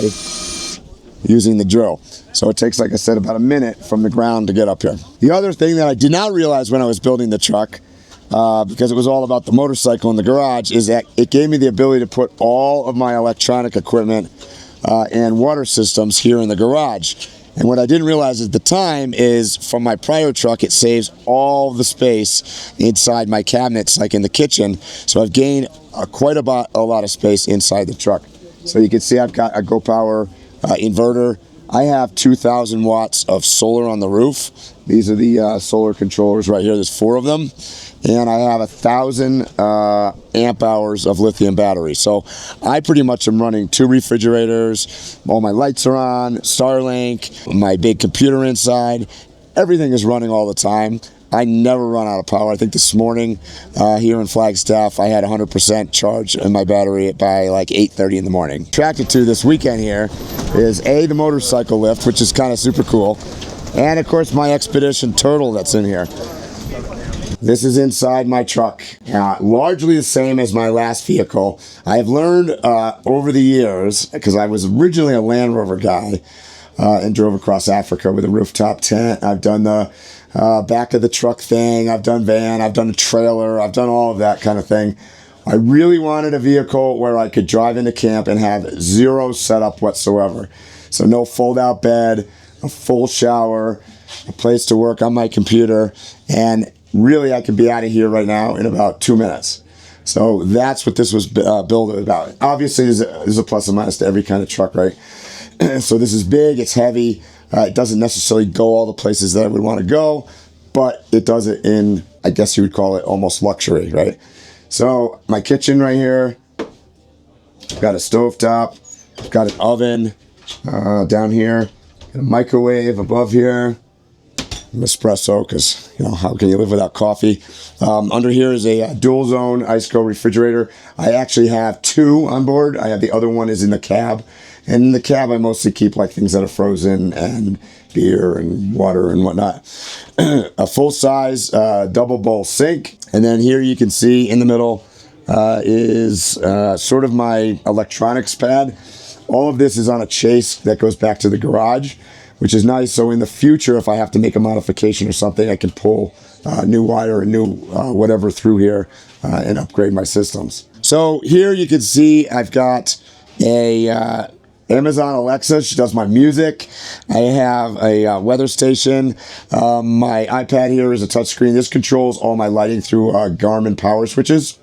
using the drill. So it takes, like I said, about a minute from the ground to get up here. The other thing that I did not realize when I was building the truck, because it was all about the motorcycle in the garage, is that it gave me the ability to put all of my electronic equipment and water systems here in the garage. And what I didn't realize at the time is from my prior truck, it saves all the space inside my cabinets, like in the kitchen. So I've gained quite a lot of space inside the truck. So you can see I've got a GoPower inverter. I have 2,000 watts of solar on the roof. These are the solar controllers right here. There's 4 of them. And I have 1,000 amp hours of lithium battery. So I pretty much am running 2 refrigerators. All my lights are on, Starlink, my big computer inside. Everything is running all the time. I never run out of power. I think this morning here in Flagstaff, I had 100% charge in my battery by like 8:30 in the morning. Attracted to this weekend here is the motorcycle lift, which is kind of super cool. And of course my Expedition Turtle that's in here. This is inside my truck, largely the same as my last vehicle. I have learned over the years, because I was originally a Land Rover guy and drove across Africa with a rooftop tent. I've done the back of the truck thing, I've done van, I've done a trailer, I've done all of that kind of thing. I really wanted a vehicle where I could drive into camp and have zero setup whatsoever. So no fold-out bed, a full shower, a place to work on my computer, and really I could be out of here right now in about 2 minutes. So that's what this was built about. Obviously there's a plus and minus to every kind of truck, right? So this is big, it's heavy, it doesn't necessarily go all the places that I would want to go, but it does it in, I guess you would call it almost luxury, right? So my kitchen right here, I've got a stovetop, I've got an oven down here, a microwave above here, an espresso, because you know, how can you live without coffee? Under here is a dual zone IceCo refrigerator. I actually have 2 on board. I have the other one is in the cab. And in the cab, I mostly keep like things that are frozen and beer and water and whatnot. A full-size double bowl sink. And then here you can see in the middle is sort of my electronics pad. All of this is on a chase that goes back to the garage, which is nice. So in the future, if I have to make a modification or something, I can pull new wire and new whatever through here and upgrade my systems. So here you can see I've got a Amazon Alexa. She does my music. I have a weather station. My iPad here is a touchscreen. This controls all my lighting through Garmin power switches.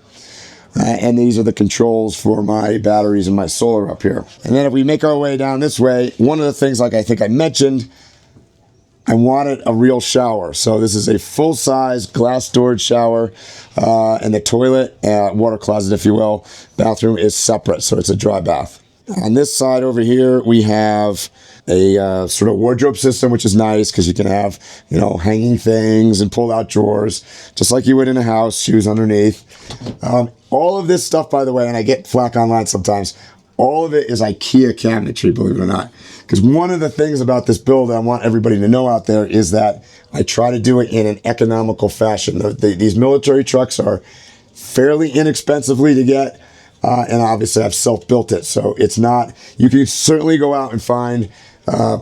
And these are the controls for my batteries and my solar up here. And then if we make our way down this way, one of the things, like I think I mentioned, I wanted a real shower. So this is a full-size glass storage shower, and the toilet, water closet, if you will, bathroom is separate. So it's a dry bath. On this side over here, we have a sort of wardrobe system, which is nice because you can have, you know, hanging things and pull out drawers, just like you would in a house, shoes underneath. All of this stuff, by the way, and I get flack online sometimes, all of it is IKEA cabinetry, believe it or not. Because one of the things about this build I want everybody to know out there is that I try to do it in an economical fashion. These military trucks are fairly inexpensively to get. And obviously I've self-built it, so it's not, you can certainly go out and find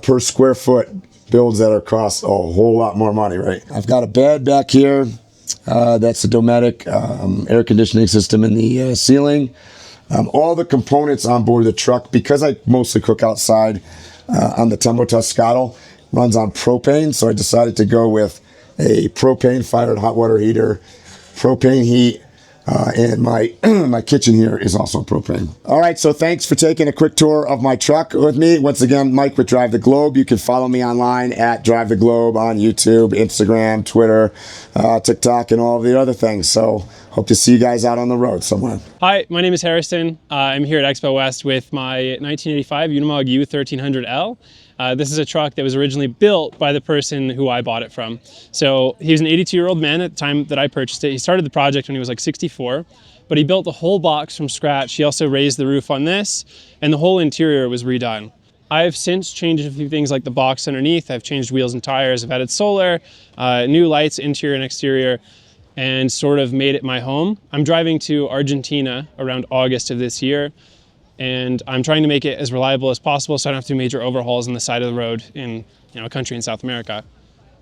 per square foot builds that are cost a whole lot more money, right? I've got a bed back here. That's the Dometic air conditioning system in the ceiling. All the components on board the truck, because I mostly cook outside on the Tembo Toscado, runs on propane, so I decided to go with a propane-fired hot water heater, propane heat, and my my kitchen here is also propane. All right, so thanks for taking a quick tour of my truck with me. Once again, Mike with Drive the Globe. You can follow me online at Drive the Globe on YouTube, Instagram, Twitter, TikTok, and all of the other things. So hope to see you guys out on the road somewhere. Hi, my name is Harrison. I'm here at Expo West with my 1985 Unimog U1300L. This is a truck that was originally built by the person who I bought it from. So he was an 82-year-old man at the time that I purchased it. He started the project when he was like 64, but he built the whole box from scratch. He also raised the roof on this, and the whole interior was redone. I've since changed a few things like the box underneath. I've changed wheels and tires. I've added solar, new lights, interior and exterior, and sort of made it my home. I'm driving to Argentina around August of this year, and I'm trying to make it as reliable as possible so I don't have to do major overhauls on the side of the road in a country in South America.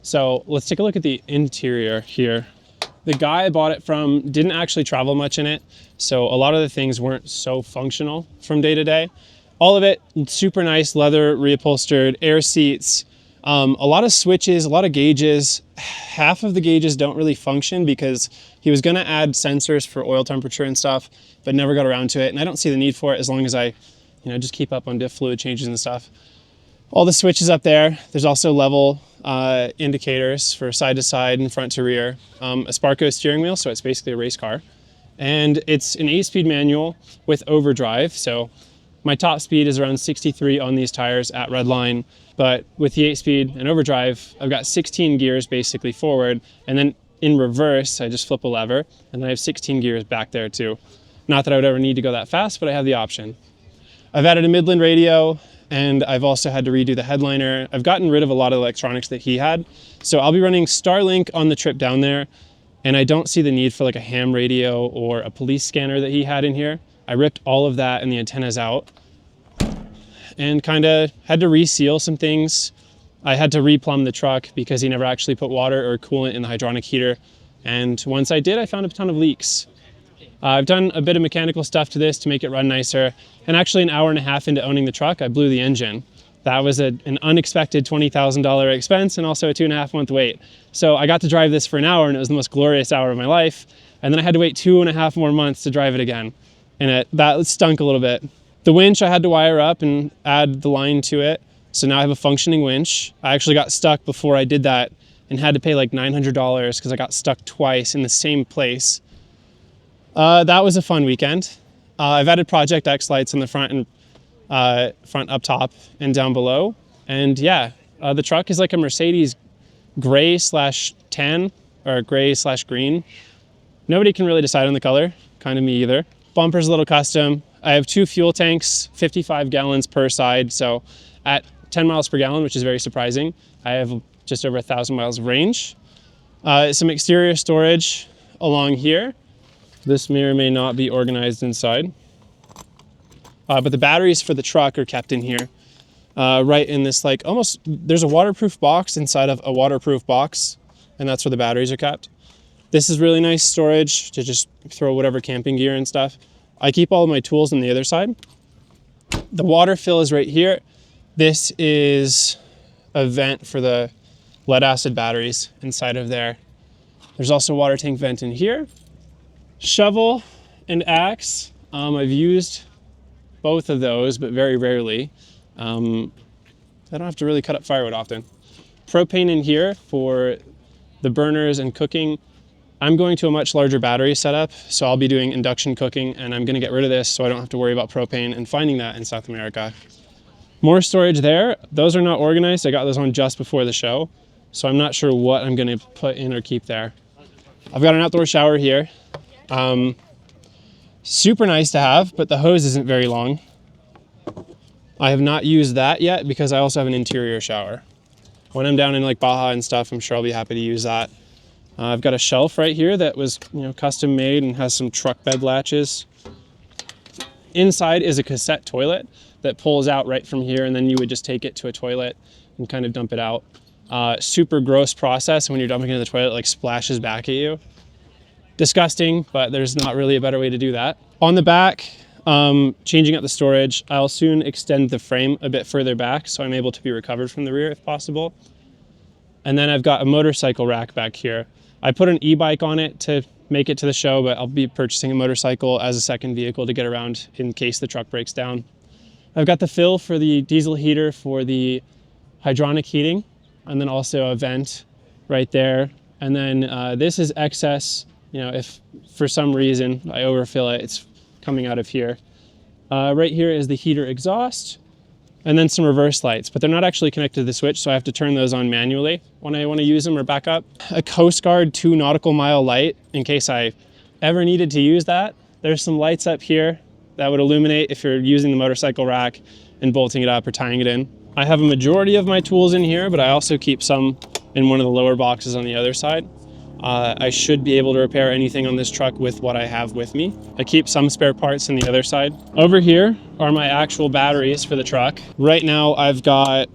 So let's take a look at the interior here. The guy I bought it from didn't actually travel much in it, so a lot of the things weren't so functional from day to day. All of it super nice, leather reupholstered, air seats, A lot of switches, a lot of gauges. Half of the gauges don't really function because he was gonna add sensors for oil temperature and stuff, but never got around to it. And I don't see the need for it as long as I, just keep up on diff fluid changes and stuff. All the switches up there. There's also level indicators for side to side and front to rear. A Sparco steering wheel, so it's basically a race car. And it's an 8-speed manual with overdrive. So my top speed is around 63 on these tires at redline, but with the 8-speed and overdrive, I've got 16 gears basically forward, and then in reverse, I just flip a lever, and then I have 16 gears back there too. Not that I would ever need to go that fast, but I have the option. I've added a Midland radio, and I've also had to redo the headliner. I've gotten rid of a lot of electronics that he had, so I'll be running Starlink on the trip down there, and I don't see the need for like a ham radio or a police scanner that he had in here. I ripped all of that and the antennas out and kind of had to reseal some things. I had to replumb the truck because he never actually put water or coolant in the hydronic heater. And once I did, I found a ton of leaks. I've done a bit of mechanical stuff to this to make it run nicer. And actually an hour and a half into owning the truck, I blew the engine. That was an unexpected $20,000 expense and also a 2.5-month wait. So I got to drive this for an hour and it was the most glorious hour of my life. And then I had to wait 2.5 more months to drive it again. And that stunk a little bit. The winch I had to wire up and add the line to it. So now I have a functioning winch. I actually got stuck before I did that and had to pay like $900 because I got stuck twice in the same place. That was a fun weekend. I've added Project X lights in the front and front up top and down below. And yeah, the truck is like a Mercedes gray/tan or gray/green. Nobody can really decide on the color, kind of me either. Bumper's a little custom. I have 2 fuel tanks, 55 gallons per side. So at 10 miles per gallon, which is very surprising, I have just over 1,000 miles of range. Some exterior storage along here. This may or may not be organized inside. But the batteries for the truck are kept in here. Right in this there's a waterproof box inside of a waterproof box, and that's where the batteries are kept. This is really nice storage to just throw whatever camping gear and stuff. I keep all of my tools on the other side. The water fill is right here. This is a vent for the lead acid batteries inside of there. There's also a water tank vent in here. Shovel and axe. I've used both of those, but very rarely. I don't have to really cut up firewood often. Propane in here for the burners and cooking. I'm going to a much larger battery setup, so I'll be doing induction cooking, and I'm gonna get rid of this so I don't have to worry about propane and finding that in South America. More storage there. Those are not organized. I got those on just before the show, so I'm not sure what I'm gonna put in or keep there. I've got an outdoor shower here. Super nice to have, but the hose isn't very long. I have not used that yet because I also have an interior shower. When I'm down in like Baja and stuff, I'm sure I'll be happy to use that. I've got a shelf right here that was custom made and has some truck bed latches. Inside is a cassette toilet that pulls out right from here, and then you would just take it to a toilet and kind of dump it out. Super gross process. When you're dumping it in the toilet, it like splashes back at you. Disgusting, but there's not really a better way to do that. On the back, changing up the storage. I'll soon extend the frame a bit further back so I'm able to be recovered from the rear if possible. And then I've got a motorcycle rack back here. I put an e-bike on it to make it to the show, but I'll be purchasing a motorcycle as a second vehicle to get around in case the truck breaks down. I've got the fill for the diesel heater for the hydronic heating, and then also a vent right there. And then this is excess. If for some reason I overfill it, it's coming out of here. Right here is the heater exhaust, and then some reverse lights, but they're not actually connected to the switch, so I have to turn those on manually when I want to use them or back up. A Coast Guard 2 nautical mile light in case I ever needed to use that. There's some lights up here that would illuminate if you're using the motorcycle rack and bolting it up or tying it in. I have a majority of my tools in here, but I also keep some in one of the lower boxes on the other side. I should be able to repair anything on this truck with what I have with me. I keep some spare parts on the other side. Over here are my actual batteries for the truck. Right now I've got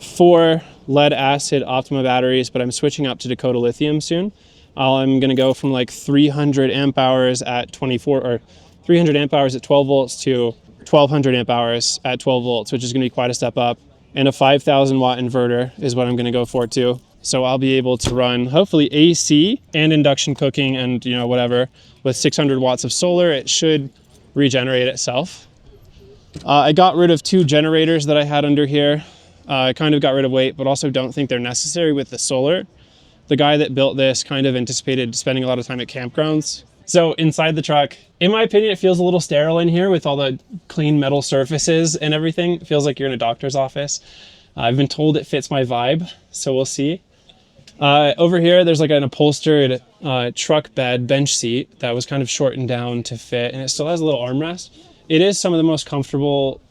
4 lead acid Optima batteries, but I'm switching up to Dakota lithium soon. I'm gonna go from like 300 amp hours at 300 amp hours at 12 volts to 1200 amp hours at 12 volts, which is gonna be quite a step up. and a 5,000 watt inverter is what I'm going to go for too. So I'll be able to run hopefully AC and induction cooking and, you know, whatever. With 600 watts of solar, it should regenerate itself. I got rid of 2 generators that I had under here. I kind of got rid of weight, but also don't think they're necessary with the solar. The guy that built this kind of anticipated spending a lot of time at campgrounds. So inside the truck, in my opinion, it feels a little sterile in here with all the clean metal surfaces and everything. It feels like you're in a doctor's office. I've been told it fits my vibe, so we'll see. Over here, there's like an upholstered truck bed bench seat that was kind of shortened down to fit, and it still has a little armrest. It is some of the most comfortable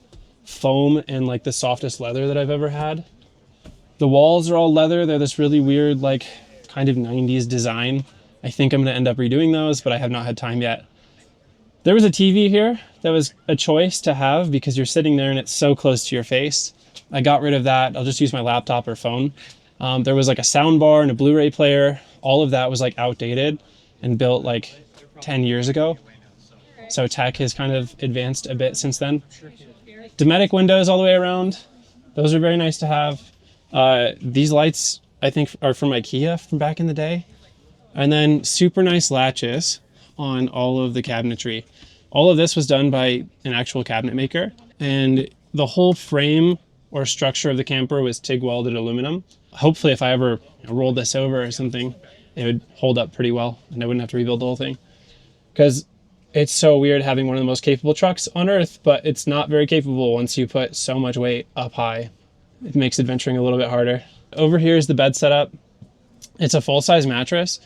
foam and like the softest leather that I've ever had. The walls are all leather. They're this really weird, like kind of 90s design. I think I'm gonna end up redoing those, but I have not had time yet. There was a TV here that was a choice to have because you're sitting there and it's so close to your face. I got rid of that. I'll just use my laptop or phone. There was like a sound bar and a Blu-ray player. All of that was like outdated and built like 10 years ago. So tech has kind of advanced a bit since then. Dometic windows all the way around. Those are very nice to have. These lights, I think, are from IKEA from back in the day. And then super nice latches on all of the cabinetry. All of this was done by an actual cabinet maker. And the whole frame or structure of the camper was TIG welded aluminum. Hopefully if I ever rolled this over or something, it would hold up pretty well and I wouldn't have to rebuild the whole thing. Because it's so weird having one of the most capable trucks on earth, but it's not very capable once you put so much weight up high. It makes adventuring a little bit harder. Over here is the bed setup. It's a full-size mattress.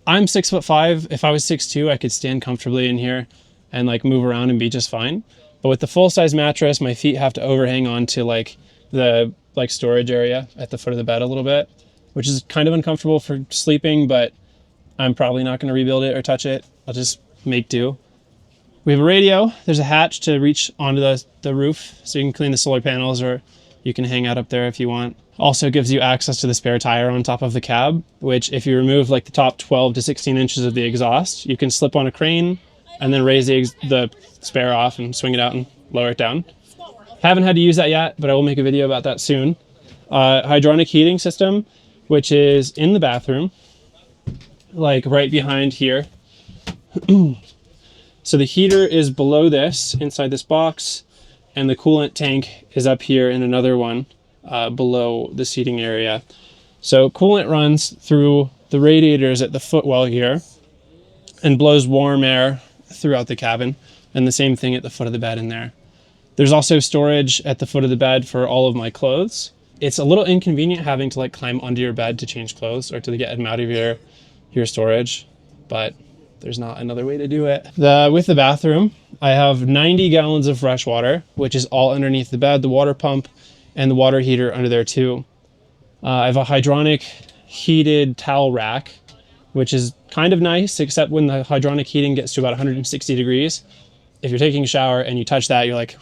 I'm 6'5". If I was 6'2", I could stand comfortably in here and like move around and be just fine. But with the full-size mattress, my feet have to overhang onto like the storage area at the foot of the bed a little bit, which is kind of uncomfortable for sleeping, but I'm probably not going to rebuild it or touch it. I'll just make do. We have a radio. There's a hatch to reach onto the roof so you can clean the solar panels, or you can hang out up there if you want. Also gives you access to the spare tire on top of the cab, which if you remove like the top 12 to 16 inches of the exhaust, you can slip on a crane and then raise the spare off and swing it out and lower it down. Haven't had to use that yet, but I will make a video about that soon. Hydronic heating system, which is in the bathroom, like right behind here. So the heater is below this, inside this box, and the coolant tank is up here in another one below the seating area. So coolant runs through the radiators at the footwell here and blows warm air throughout the cabin, and the same thing at the foot of the bed in there. There's also storage at the foot of the bed for all of my clothes. It's a little inconvenient having to like climb onto your bed to change clothes or to get them out of your storage, but there's not another way to do it. With the bathroom, I have 90 gallons of fresh water, which is all underneath the bed, the water pump, and the water heater under there too. I have a hydronic heated towel rack, which is kind of nice, except when the hydronic heating gets to about 160 degrees. If you're taking a shower and you touch that, you're like,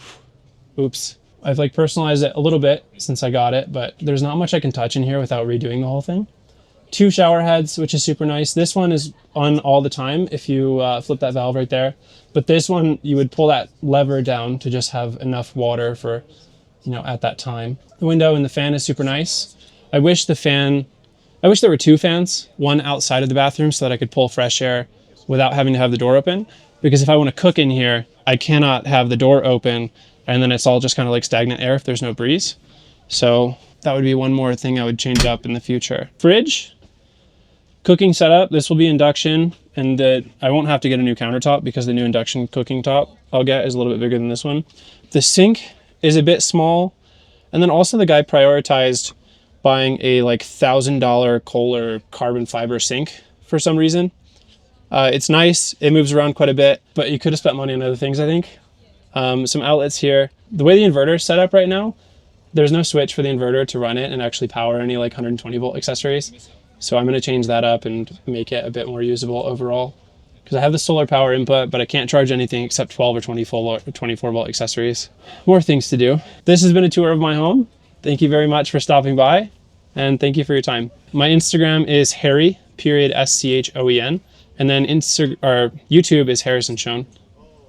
oops. I've like personalized it a little bit since I got it, but there's not much I can touch in here without redoing the whole thing. 2 shower heads, which is super nice. This one is on all the time if you flip that valve right there. But this one, you would pull that lever down to just have enough water for, at that time. The window and the fan is super nice. I wish there were 2 fans, one outside of the bathroom so that I could pull fresh air without having to have the door open. Because if I want to cook in here, I cannot have the door open and then it's all just kind of like stagnant air if there's no breeze. So that would be one more thing I would change up in the future. Fridge, cooking setup. This will be induction, and I won't have to get a new countertop because the new induction cooking top I'll get is a little bit bigger than this one. The sink is a bit small. And then also the guy prioritized buying a like $1,000 Kohler carbon fiber sink for some reason. It's nice, it moves around quite a bit, but you could have spent money on other things, I think. Some outlets here. The way the inverter is set up right now, there's no switch for the inverter to run it and actually power any like 120 volt accessories. So I'm gonna change that up and make it a bit more usable overall. Because I have the solar power input, but I can't charge anything except 12 or 24 volt accessories. More things to do. This has been a tour of my home. Thank you very much for stopping by, and thank you for your time. My Instagram is Harry, _SCHOEN. And then YouTube is HarrisonSchoen,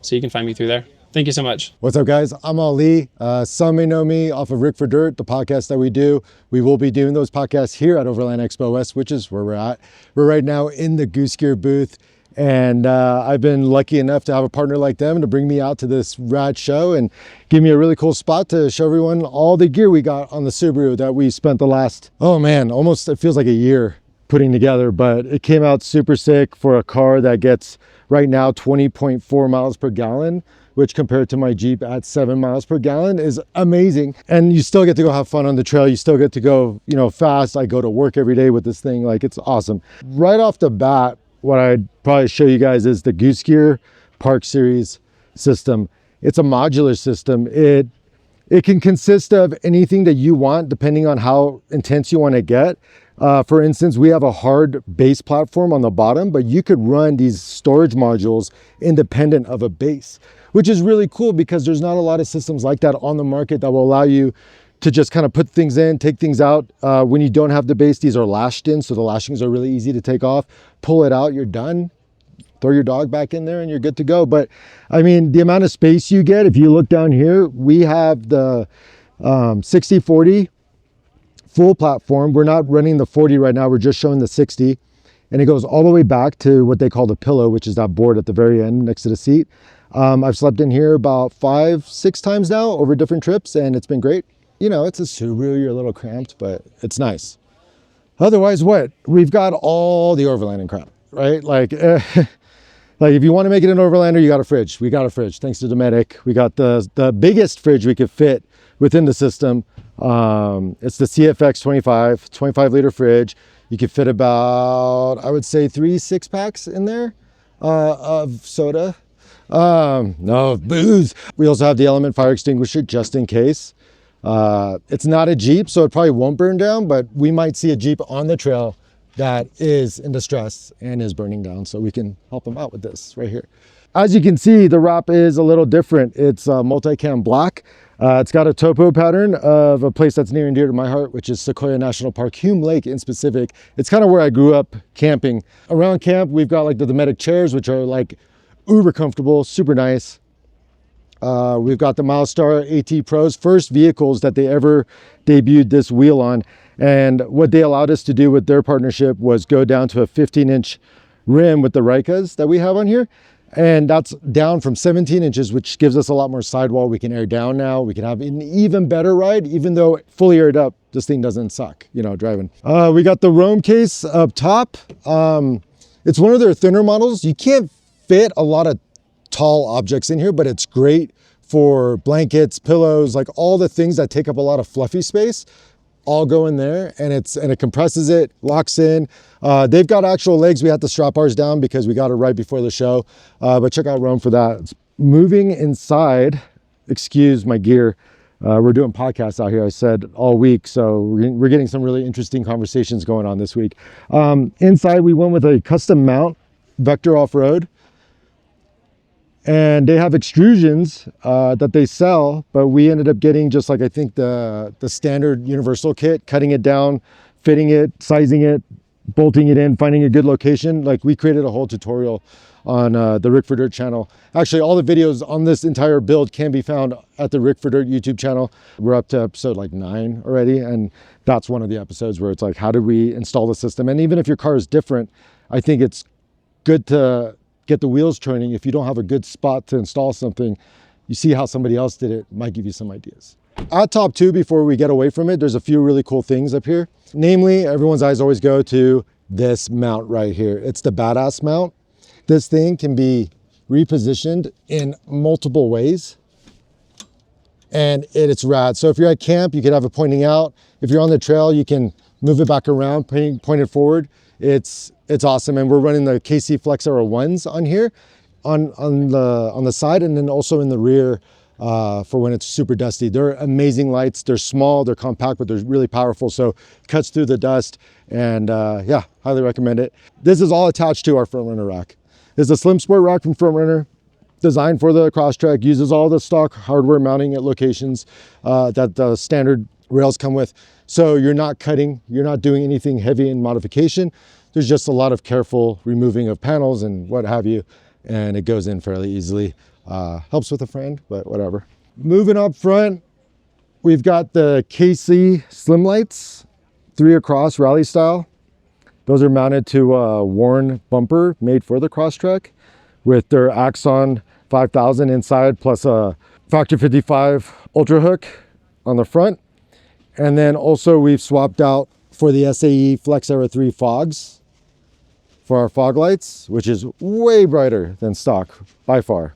so you can find me through there. Thank you so much. What's up, guys? I'm Ali. Some may know me off of Rick for Dirt, the podcast that we do. We will be doing those podcasts here at Overland Expo West, which is where we're at. We're right now in the Goose Gear booth, and I've been lucky enough to have a partner like them to bring me out to this rad show and give me a really cool spot to show everyone all the gear we got on the Subaru that we spent the last, oh man, almost, it feels like a year putting together, but it came out super sick for a car that gets right now 20.4 miles per gallon, which compared to my Jeep at 7 miles per gallon is amazing. And you still get to go have fun on the trail. You still get to go, you know, fast. I go to work every day with this thing. Like, it's awesome. Right off the bat, what I'd probably show you guys is the Goose Gear Park Series system. It's a modular system. It can consist of anything that you want, depending on how intense you want to get. For instance, we have a hard base platform on the bottom, but you could run these storage modules independent of a base, which is really cool because there's not a lot of systems like that on the market that will allow you to just kind of put things in, take things out. When you don't have the base, these are lashed in, so the lashings are really easy to take off. Pull it out, you're done. Throw your dog back in there and you're good to go. But I mean, the amount of space you get, if you look down here, we have the 60/40 full platform. We're not running the 40 right now, we're just showing the 60. And it goes all the way back to what they call the pillow, which is that board at the very end next to the seat. I've slept in here about 5-6 times now over different trips, and it's been great. You know, it's a Subaru, you're a little cramped, but it's nice. Otherwise, what? We've got all the overlanding crap, right? Like, like if you want to make it an overlander, you got a fridge. We got a fridge, thanks to Dometic. We got the biggest fridge we could fit within the system. It's the CFX 25 liter fridge. You could fit about, I would say 3 6-packs in there of soda. No, booze. We also have the Element fire extinguisher just in case. It's not a Jeep, so it probably won't burn down, but we might see a Jeep on the trail that is in distress and is burning down, so we can help them out with this right here. As you can see, the wrap is a little different. It's multicam black. It's got a topo pattern of a place that's near and dear to my heart, which is Sequoia National Park, Hume Lake in specific. It's kind of where I grew up camping. Around camp, we've got like the Dometic chairs, which are like uber comfortable, super nice. We've got the Milestar AT Pros, first vehicles that they ever debuted this wheel on. And what they allowed us to do with their partnership was go down to a 15-inch rim with the Rikas that we have on here. And that's down from 17 inches, which gives us a lot more sidewall. We can air down now. We can have an even better ride, even though fully aired up, this thing doesn't suck, you know, driving. We got the Roam case up top. It's one of their thinner models. You can't fit a lot of tall objects in here, but it's great for blankets, pillows, like all the things that take up a lot of fluffy space. All go in there, and it compresses it, locks in. They've got actual legs. We had to strap ours down because we got it right before the show, but check out Roam for that. Moving inside, excuse my gear, we're doing podcasts out here, I said, all week, so we're getting some really interesting conversations going on this week. Inside, we went with a custom mount, Vector Off-Road, and they have extrusions that they sell, but we ended up getting just like, I think the standard universal kit, cutting it down, fitting it, sizing it, bolting it in, finding a good location. Like, we created a whole tutorial on the Rick for Dirt channel. Actually, all the videos on this entire build can be found at the Rick for Dirt YouTube channel. We're up to episode like 9 already, and that's one of the episodes where it's like, how do we install the system? And even if your car is different, I think it's good to get the wheels turning. If you don't have a good spot to install something, you see how somebody else did it, might give you some ideas. At top 2, before we get away from it, there's a few really cool things up here. Namely, everyone's eyes always go to this mount right here. It's the Badass mount. This thing can be repositioned in multiple ways, and it's rad. So if you're at camp, you could have it pointing out. If you're on the trail, you can move it back around, point it forward. It's awesome. And we're running the KC Flex Era 1s on here on the side, and then also in the rear for when it's super dusty. They're amazing lights. They're small, they're compact, but they're really powerful. So cuts through the dust, and yeah, highly recommend it. This is all attached to our front runner rack. It's a slim sport rack from Front Runner, designed for the Crosstrek, uses all the stock hardware mounting at locations that the standard rails come with. So you're not cutting, you're not doing anything heavy in modification. There's just a lot of careful removing of panels and what have you. and it goes in fairly easily. Helps with a friend, but whatever. Moving up front, we've got the KC Slim Lights, 3 across rally style. Those are mounted to a worn bumper made for the Crosstrek with their Axon 5000 inside, plus a Factor 55 Ultra Hook on the front. And then also we've swapped out for the SAE Flex Era 3 fogs for our fog lights, which is way brighter than stock by far.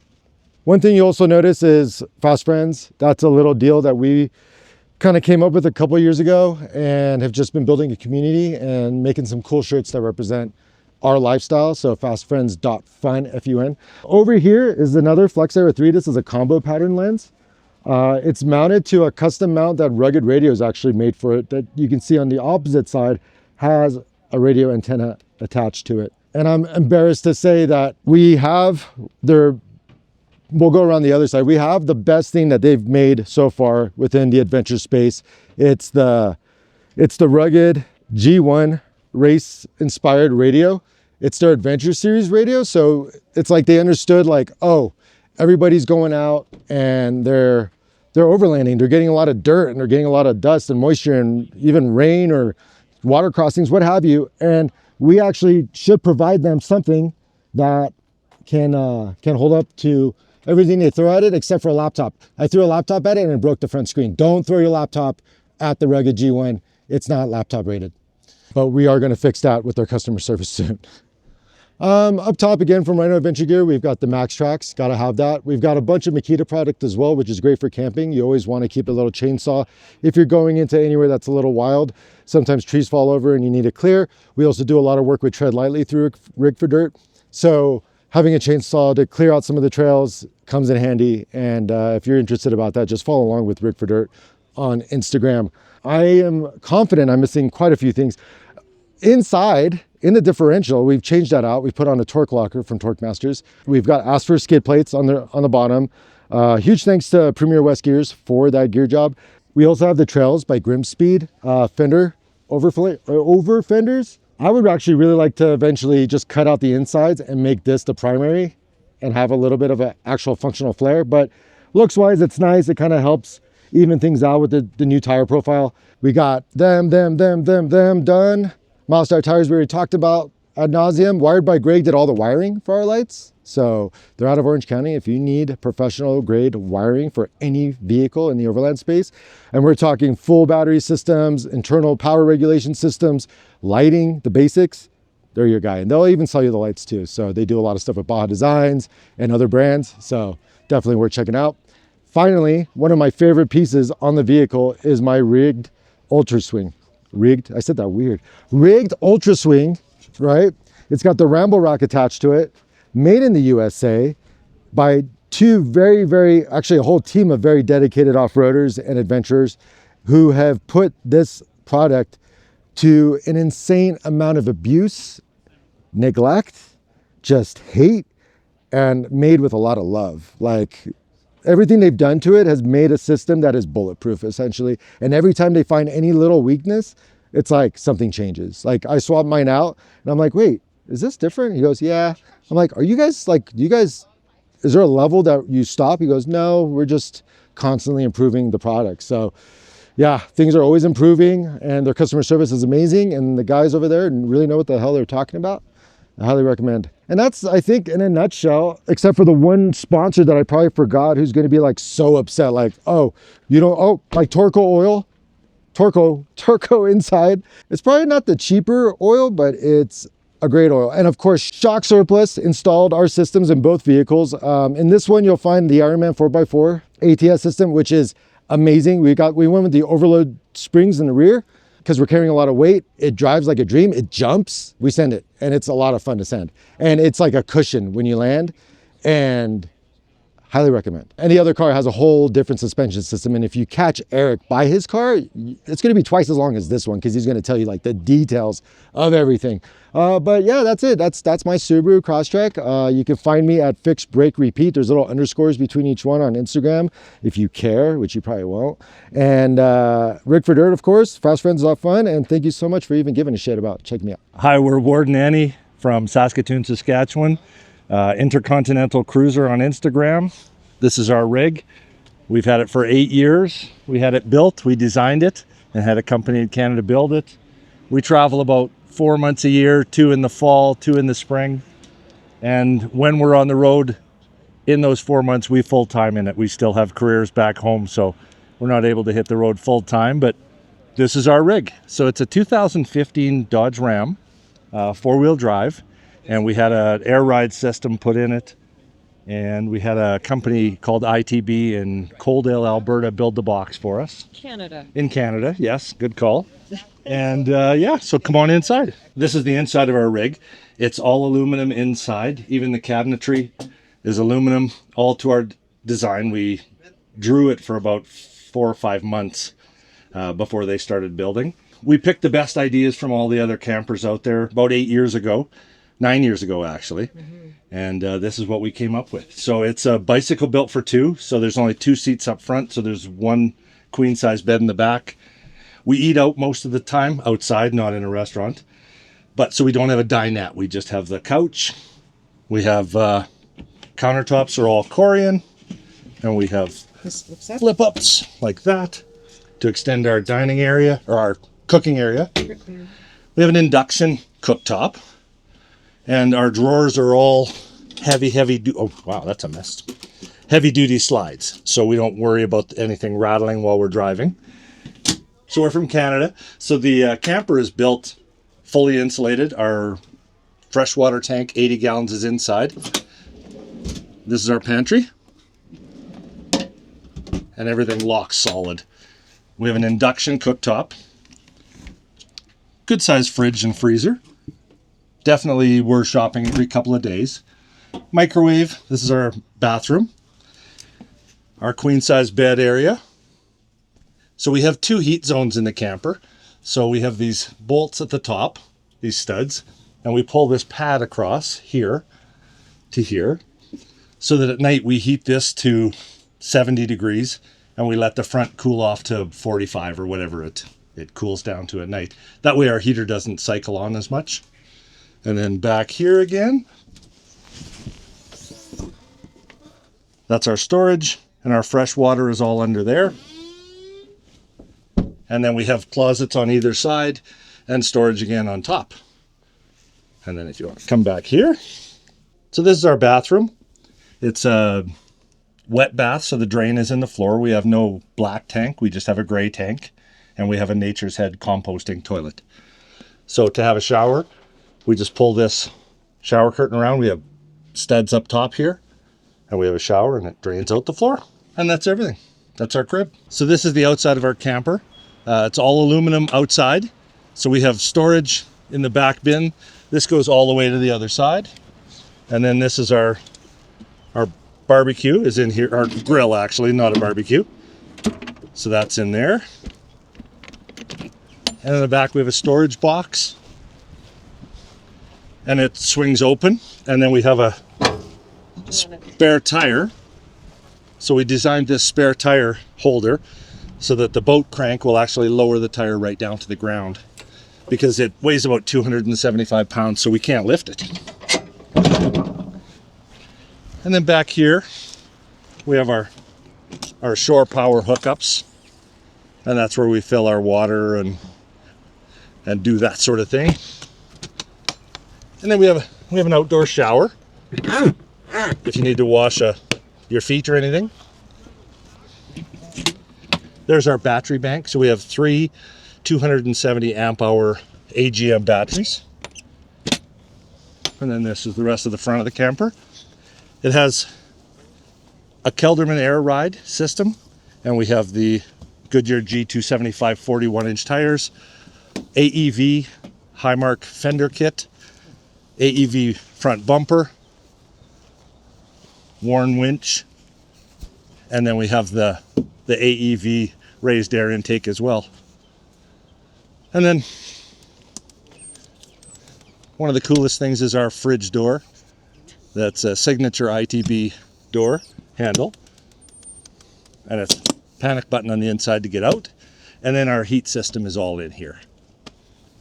One thing you also notice is Fast Friends. That's a little deal that we kind of came up with a couple years ago and have just been building a community and making some cool shirts that represent our lifestyle. So fastfriends.fun, F-U-N. Over here is another Flex Era 3. This is a combo pattern lens. It's mounted to a custom mount that Rugged Radio is actually made for it, that you can see on the opposite side has a radio antenna attached to it. And I'm embarrassed to say that we have we'll go around the other side. We have the best thing that they've made so far within the adventure space. It's the Rugged G1 race inspired radio. It's their adventure series radio. So it's like they understood, like, oh, everybody's going out and they're overlanding. They're getting a lot of dirt and they're getting a lot of dust and moisture and even rain or water crossings, what have you. And we actually should provide them something that can hold up to everything they throw at it, except for a laptop. I threw a laptop at it and it broke the front screen. Don't throw your laptop at the Rugged G1. It's not laptop rated. But we are going to fix that with our customer service soon. Up top again from Rhino Adventure Gear, we've got the Max Tracks. Got to have that. We've got a bunch of Makita product as well, which is great for camping. You always want to keep a little chainsaw if you're going into anywhere that's a little wild. Sometimes trees fall over and you need it clear. We also do a lot of work with Tread Lightly through Rig for Dirt. So having a chainsaw to clear out some of the trails comes in handy. And if you're interested about that, just follow along with Rig for Dirt on Instagram. I am confident I'm missing quite a few things. Inside, in the differential, we've changed that out. We've put on a torque locker from Torque Masters. We've got Ask for skid plates on the bottom. Huge thanks to Premier West Gears for that gear job. We also have the Trails by Grimspeed fender over fenders. I would actually really like to eventually just cut out the insides and make this the primary and have a little bit of an actual functional flare. But looks wise, it's nice. It kind of helps even things out with the new tire profile. We got them done. Milestar tires we already talked about ad nauseum. Wired by Greg did all the wiring for our lights. So they're out of Orange County if you need professional grade wiring for any vehicle in the overland space. And we're talking full battery systems, internal power regulation systems, lighting, the basics. They're your guy. And they'll even sell you the lights too. So they do a lot of stuff with Baja Designs and other brands. So definitely worth checking out. Finally, one of my favorite pieces on the vehicle is my rigged Ultra Swing. Rigged, I said that weird. Rigged Ultra Swing, right? It's got the Rambo rack attached to it, made in the USA by two actually a whole team of very dedicated off-roaders and adventurers who have put this product to an insane amount of abuse, neglect, just hate, and made with a lot of love. Like, everything they've done to it has made a system that is bulletproof, essentially. And every time they find any little weakness, it's like something changes. Like, I swapped mine out and I'm like, wait, is this different? He goes, yeah. I'm like, are you guys like, is there a level that you stop? He goes, no, we're just constantly improving the product. So yeah, things are always improving and their customer service is amazing. And the guys over there really know what the hell they're talking about. I highly recommend. And that's, I think, in a nutshell, except for the one sponsor that I probably forgot who's going to be like so upset. Like, oh, you don't, oh, like Torco oil, Torco inside. It's probably not the cheaper oil, but it's a great oil. And of course, Shock Surplus installed our systems in both vehicles. In this one, you'll find the Ironman 4x4 ATS system, which is amazing. We went with the overload springs in the rear because we're carrying a lot of weight. It drives like a dream. It jumps. We send it, and it's a lot of fun to send. And it's like a cushion when you land, and highly recommend. And the other car has a whole different suspension system. And if you catch Eric by his car, it's going to be twice as long as this one because he's going to tell you like the details of everything. But yeah, that's it. That's my Subaru Crosstrek. You can find me at FixBreakRepeat. There's little underscores between each one on Instagram if you care, which you probably won't. And Rig for Dirt, of course. Fast Friends is fun. And thank you so much for even giving a shit about checking me out. Hi, we're Ward and Annie from Saskatoon, Saskatchewan. Intercontinental Cruiser on Instagram. This is our rig. We've had it for 8 years. We had it built, we designed it, and had a company in Canada build it. We travel about 4 months a year, 2 in the fall, 2 in the spring. And when we're on the road, in those 4 months, we full-time in it. We still have careers back home, so we're not able to hit the road full-time, but this is our rig. So it's a 2015 Dodge Ram, 4-wheel drive, and we had an air ride system put in it. And we had a company called ITB in Coaldale, Alberta, build the box for us. Canada. In Canada, yes, good call. And yeah, so come on inside. This is the inside of our rig. It's all aluminum inside. Even the cabinetry is aluminum, all to our design. We drew it for about 4 or 5 months before they started building. We picked the best ideas from all the other campers out there about 8 years ago, 9 years ago actually. And this is what we came up with. So it's a bicycle built for 2. So there's only 2 seats up front. So there's 1 queen size bed in the back. We eat out most of the time outside, not in a restaurant. But so we don't have a dinette. We just have the couch. We have countertops are all Corian. And we have flip ups like that to extend our dining area or our cooking area. We have an induction cooktop. And our drawers are all oh wow, that's a mess. Heavy duty slides. So we don't worry about anything rattling while we're driving. So we're from Canada. So the camper is built fully insulated. Our freshwater tank, 80 gallons, is inside. This is our pantry. And everything locks solid. We have an induction cooktop. Good sized fridge and freezer. Definitely we're shopping every couple of days. Microwave, this is our bathroom. Our queen size bed area. So we have 2 heat zones in the camper. So we have these bolts at the top, these studs, and we pull this pad across here to here, so that at night we heat this to 70 degrees and we let the front cool off to 45 or whatever it cools down to at night. That way our heater doesn't cycle on as much. And then back here again, that's our storage, and our fresh water is all under there. And then we have closets on either side and storage again on top. And then if you want to come back here, so this is our bathroom. It's a wet bath, so the drain is in the floor. We have no black tank, we just have a gray tank, and we have a Nature's Head composting toilet. So to have a shower, we just pull this shower curtain around. We have studs up top here, and we have a shower, and it drains out the floor. And that's everything. That's our crib. So this is the outside of our camper. It's all aluminum outside. So we have storage in the back bin. This goes all the way to the other side. And then this is our barbecue is in here, our grill actually, not a barbecue. So that's in there. And in the back we have a storage box. And it swings open, and then we have a spare tire. So we designed this spare tire holder so that the boat crank will actually lower the tire right down to the ground, because it weighs about 275 pounds, so we can't lift it. And then back here we have our shore power hookups, and that's where we fill our water and do that sort of thing. And then we have an outdoor shower if you need to wash your feet or anything. There's our battery bank. So we have 3 270 amp hour AGM batteries. And then this is the rest of the front of the camper. It has a Kelderman air ride system, and we have the Goodyear G275 41-inch tires, AEV Highmark fender kit, AEV front bumper, Warn winch, and then we have the AEV raised air intake as well. And then one of the coolest things is our fridge door. That's a signature ITB door handle, and it's a panic button on the inside to get out. And then our heat system is all in here.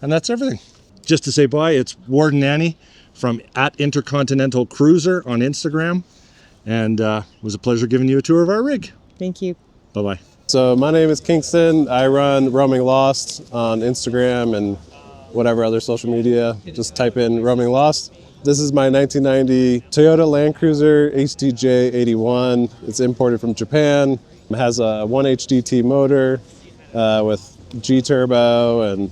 And that's everything. Just to say bye, it's Ward and Annie from @Intercontinental Cruiser on Instagram. And it was a pleasure giving you a tour of our rig. Thank you. Bye-bye. So my name is Kingston. I run RoamingLost on Instagram and whatever other social media. Just type in RoamingLost. This is my 1990 Toyota Land Cruiser HDJ 81. It's imported from Japan. It has a 1HDT motor with G-turbo and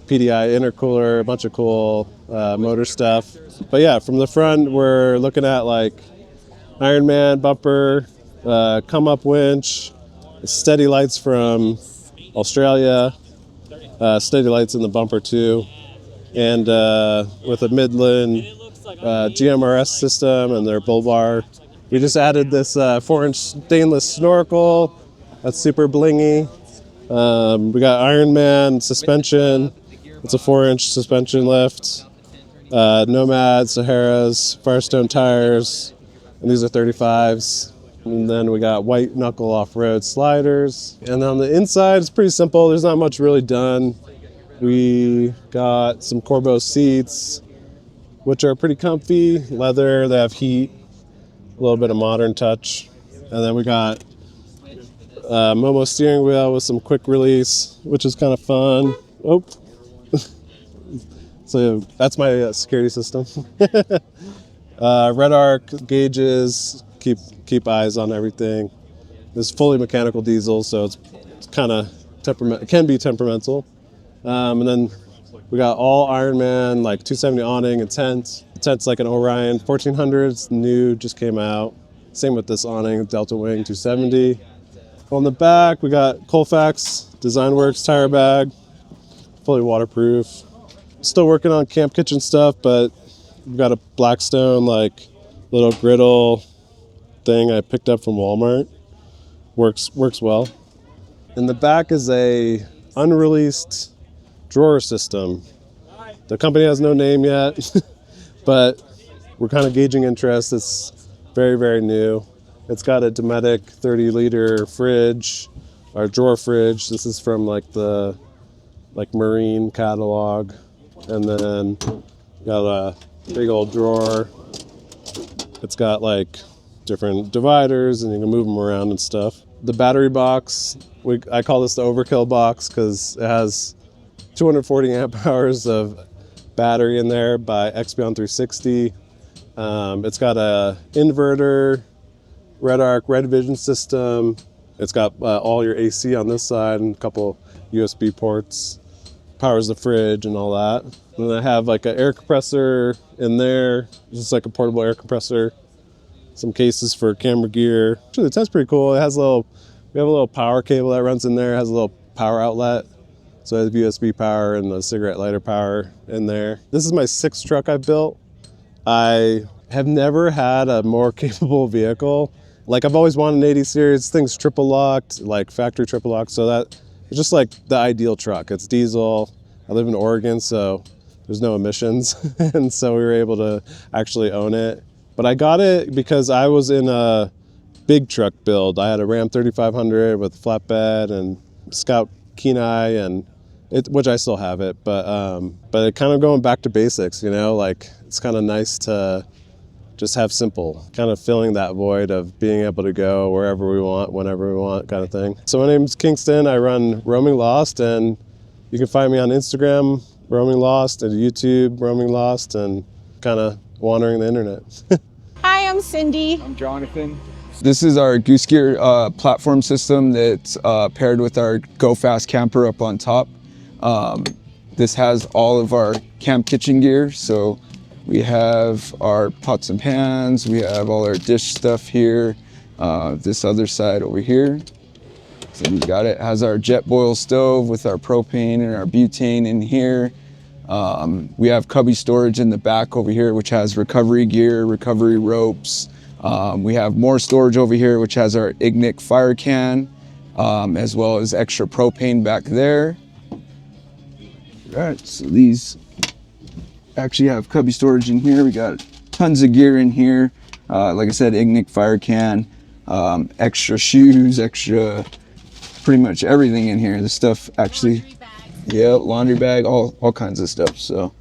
PDI intercooler, a bunch of cool motor stuff. But yeah, from the front, we're looking at like Ironman bumper, come-up winch, steady lights from Australia, steady lights in the bumper too, and with a Midland GMRS system and their bull bar. We just added this 4-inch stainless snorkel that's super blingy. We got Ironman suspension. It's a 4-inch suspension lift. Nomad, Saharas, Firestone tires, and these are 35s. And then we got white knuckle off-road sliders. And on the inside, it's pretty simple. There's not much really done. We got some Corbeau seats, which are pretty comfy, leather, they have heat, a little bit of modern touch. And then we got Momo steering wheel with some quick release, which is kind of fun. Oh, so that's my security system. Red arc gauges, keep eyes on everything. It's fully mechanical diesel, so it's kind of can be temperamental. And then we got all Ironman, like 270 awning and tent. The tent's like an Orion 1400, it's new, just came out. Same with this awning, Delta Wing 270. On the back, we got Colfax DesignWorks tire bag, fully waterproof. Still working on camp kitchen stuff, but we've got a Blackstone like little griddle thing I picked up from Walmart. Works well. In the back is a unreleased drawer system. The company has no name yet, but we're kind of gauging interest. It's very, very new. It's got a Dometic 30-liter fridge, our drawer fridge. This is from like the Marine catalog. And then got a big old drawer. It's got like different dividers and you can move them around and stuff. The battery box, I call this the overkill box because it has 240 amp hours of battery in there by Expion 360. It's got a inverter, red arc, red vision system. It's got all your AC on this side and a couple USB ports. Powers the fridge and all that. And then I have like an air compressor in there, just like a portable air compressor. Some cases for camera gear. Actually, the tent's pretty cool. We have a little power cable that runs in there. It has a little power outlet. So it has USB power and a cigarette lighter power in there. This is my 6th truck I built. I have never had a more capable vehicle. Like I've always wanted an 80 series, things triple locked, like factory triple locked. So that it's just like the ideal truck. It's diesel. I live in Oregon, so there's no emissions. And so we were able to actually own it. But I got it because I was in a big truck build. I had a Ram 3500 with flatbed and Scout Kenai, and which I still have it. But it kind of going back to basics, you know, like it's kind of nice to just have simple, kind of filling that void of being able to go wherever we want, whenever we want, kind of thing. So my name's Kingston. I run RoamingLost, and you can find me on Instagram, RoamingLost, and YouTube, RoamingLost, and kind of wandering the internet. Hi, I'm Cindy. I'm Jonathan. This is our Goose Gear platform system that's paired with our Go Fast camper up on top. This has all of our camp kitchen gear. So we have our pots and pans, we have all our dish stuff here, this other side over here. So we got it, has our jet boil stove with our propane and our butane in here. We have cubby storage in the back over here, which has recovery gear, recovery ropes. We have more storage over here, which has our Ignic fire can, as well as extra propane back there. All right, so these actually have cubby storage in here. We got tons of gear in here. Like I said, Ignic fire can, extra shoes, extra pretty much everything in here. This stuff actually, yeah, laundry bag, all kinds of stuff. So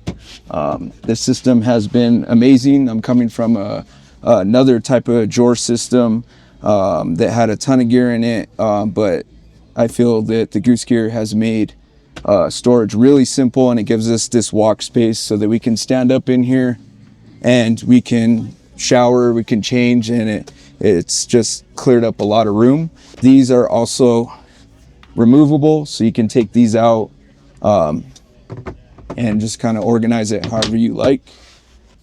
This system has been amazing. I'm coming from another type of drawer system that had a ton of gear in it, but I feel that the Goose Gear has made storage really simple, and it gives us this walk space so that we can stand up in here and we can shower, we can change, and it's just cleared up a lot of room. These are also removable, so you can take these out and just kind of organize it however you like.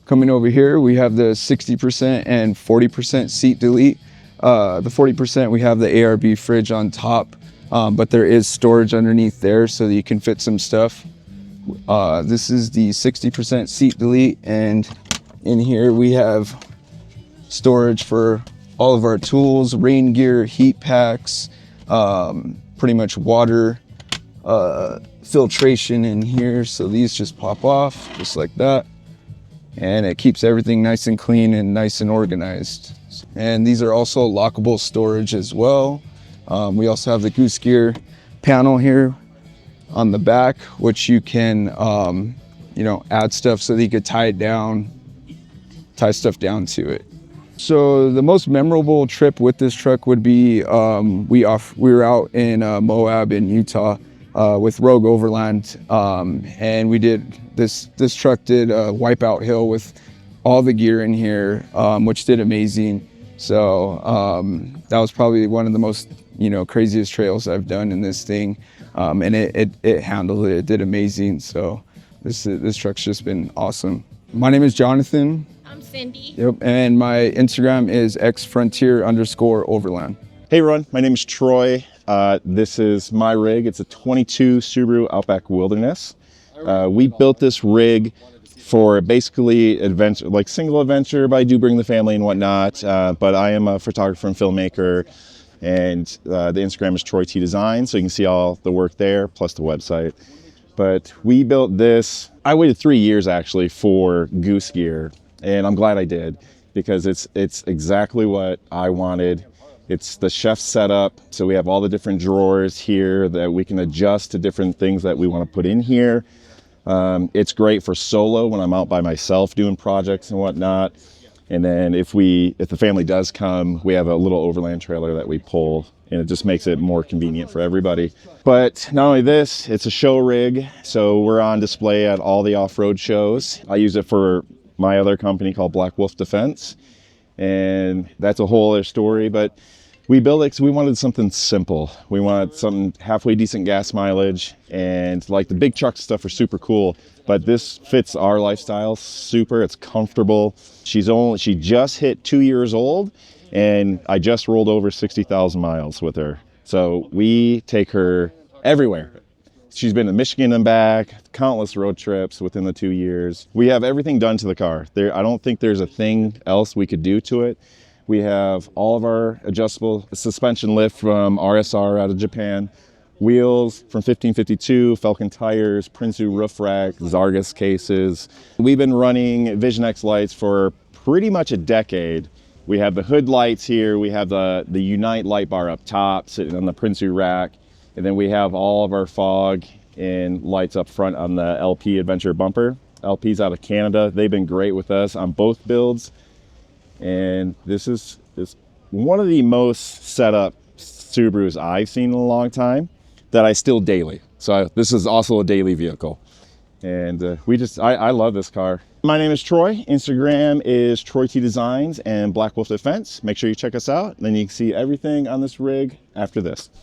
Coming over here, we have the 60% and 40% seat delete. The 40%, we have the ARB fridge on top, but there is storage underneath there so that you can fit some stuff. This is the 60% seat delete, and in here we have storage for all of our tools, rain gear, heat packs, pretty much water, filtration in here. So these just pop off just like that. And it keeps everything nice and clean and nice and organized. And these are also lockable storage as well. We also have the Goose Gear panel here on the back, which you can, add stuff so that you could tie stuff down to it. So the most memorable trip with this truck would be we were out in Moab in Utah with RoamingLost, and we did this truck did a wipeout hill with all the gear in here, which did amazing. So that was probably one of the most craziest trails I've done in this thing, and it handled it. It did amazing. So this truck's just been awesome. My name is Jonathan. I'm Cindy. Yep, and my Instagram is xfrontier_overland. Hey everyone, my name is Troy. This is my rig. It's a 22 Subaru Outback Wilderness. We built this rig for basically adventure, like single adventure, but I do bring the family and whatnot. But I am a photographer and filmmaker, and the Instagram is Troy T Design, so you can see all the work there, plus the website. But we built this, I waited 3 years actually for Goose Gear, and I'm glad I did, because it's exactly what I wanted. It's the chef setup, so we have all the different drawers here that we can adjust to different things that we want to put in here. It's great for solo when I'm out by myself doing projects and whatnot. And then if the family does come, we have a little overland trailer that we pull, and it just makes it more convenient for everybody. But not only this, it's a show rig, so we're on display at all the off-road shows. I use it for my other company called Black Wolf Defense, and that's a whole other story. But we built it because we wanted something simple. We wanted something halfway decent gas mileage, and like the big truck stuff are super cool, but this fits our lifestyle super. It's comfortable. She just hit 2 years old, and I just rolled over 60,000 miles with her. So we take her everywhere. She's been to Michigan and back, countless road trips within the 2 years. We have everything done to the car. I don't think there's a thing else we could do to it. We have all of our adjustable suspension lift from RSR out of Japan, wheels from 1552, Falcon tires, Prinsu roof rack, Zargus cases. We've been running Vision X lights for pretty much a decade. We have the hood lights here. We have the Unite light bar up top sitting on the Prinsu rack. And then we have all of our fog and lights up front on the LP Adventure bumper. LP's out of Canada. They've been great with us on both builds. And this is one of the most set up Subarus I've seen in a long time that I still daily. So this is also a daily vehicle. And I love this car. My name is Troy. Instagram is Troy T Designs and Black Wolf Defense. Make sure you check us out. Then you can see everything on this rig after this.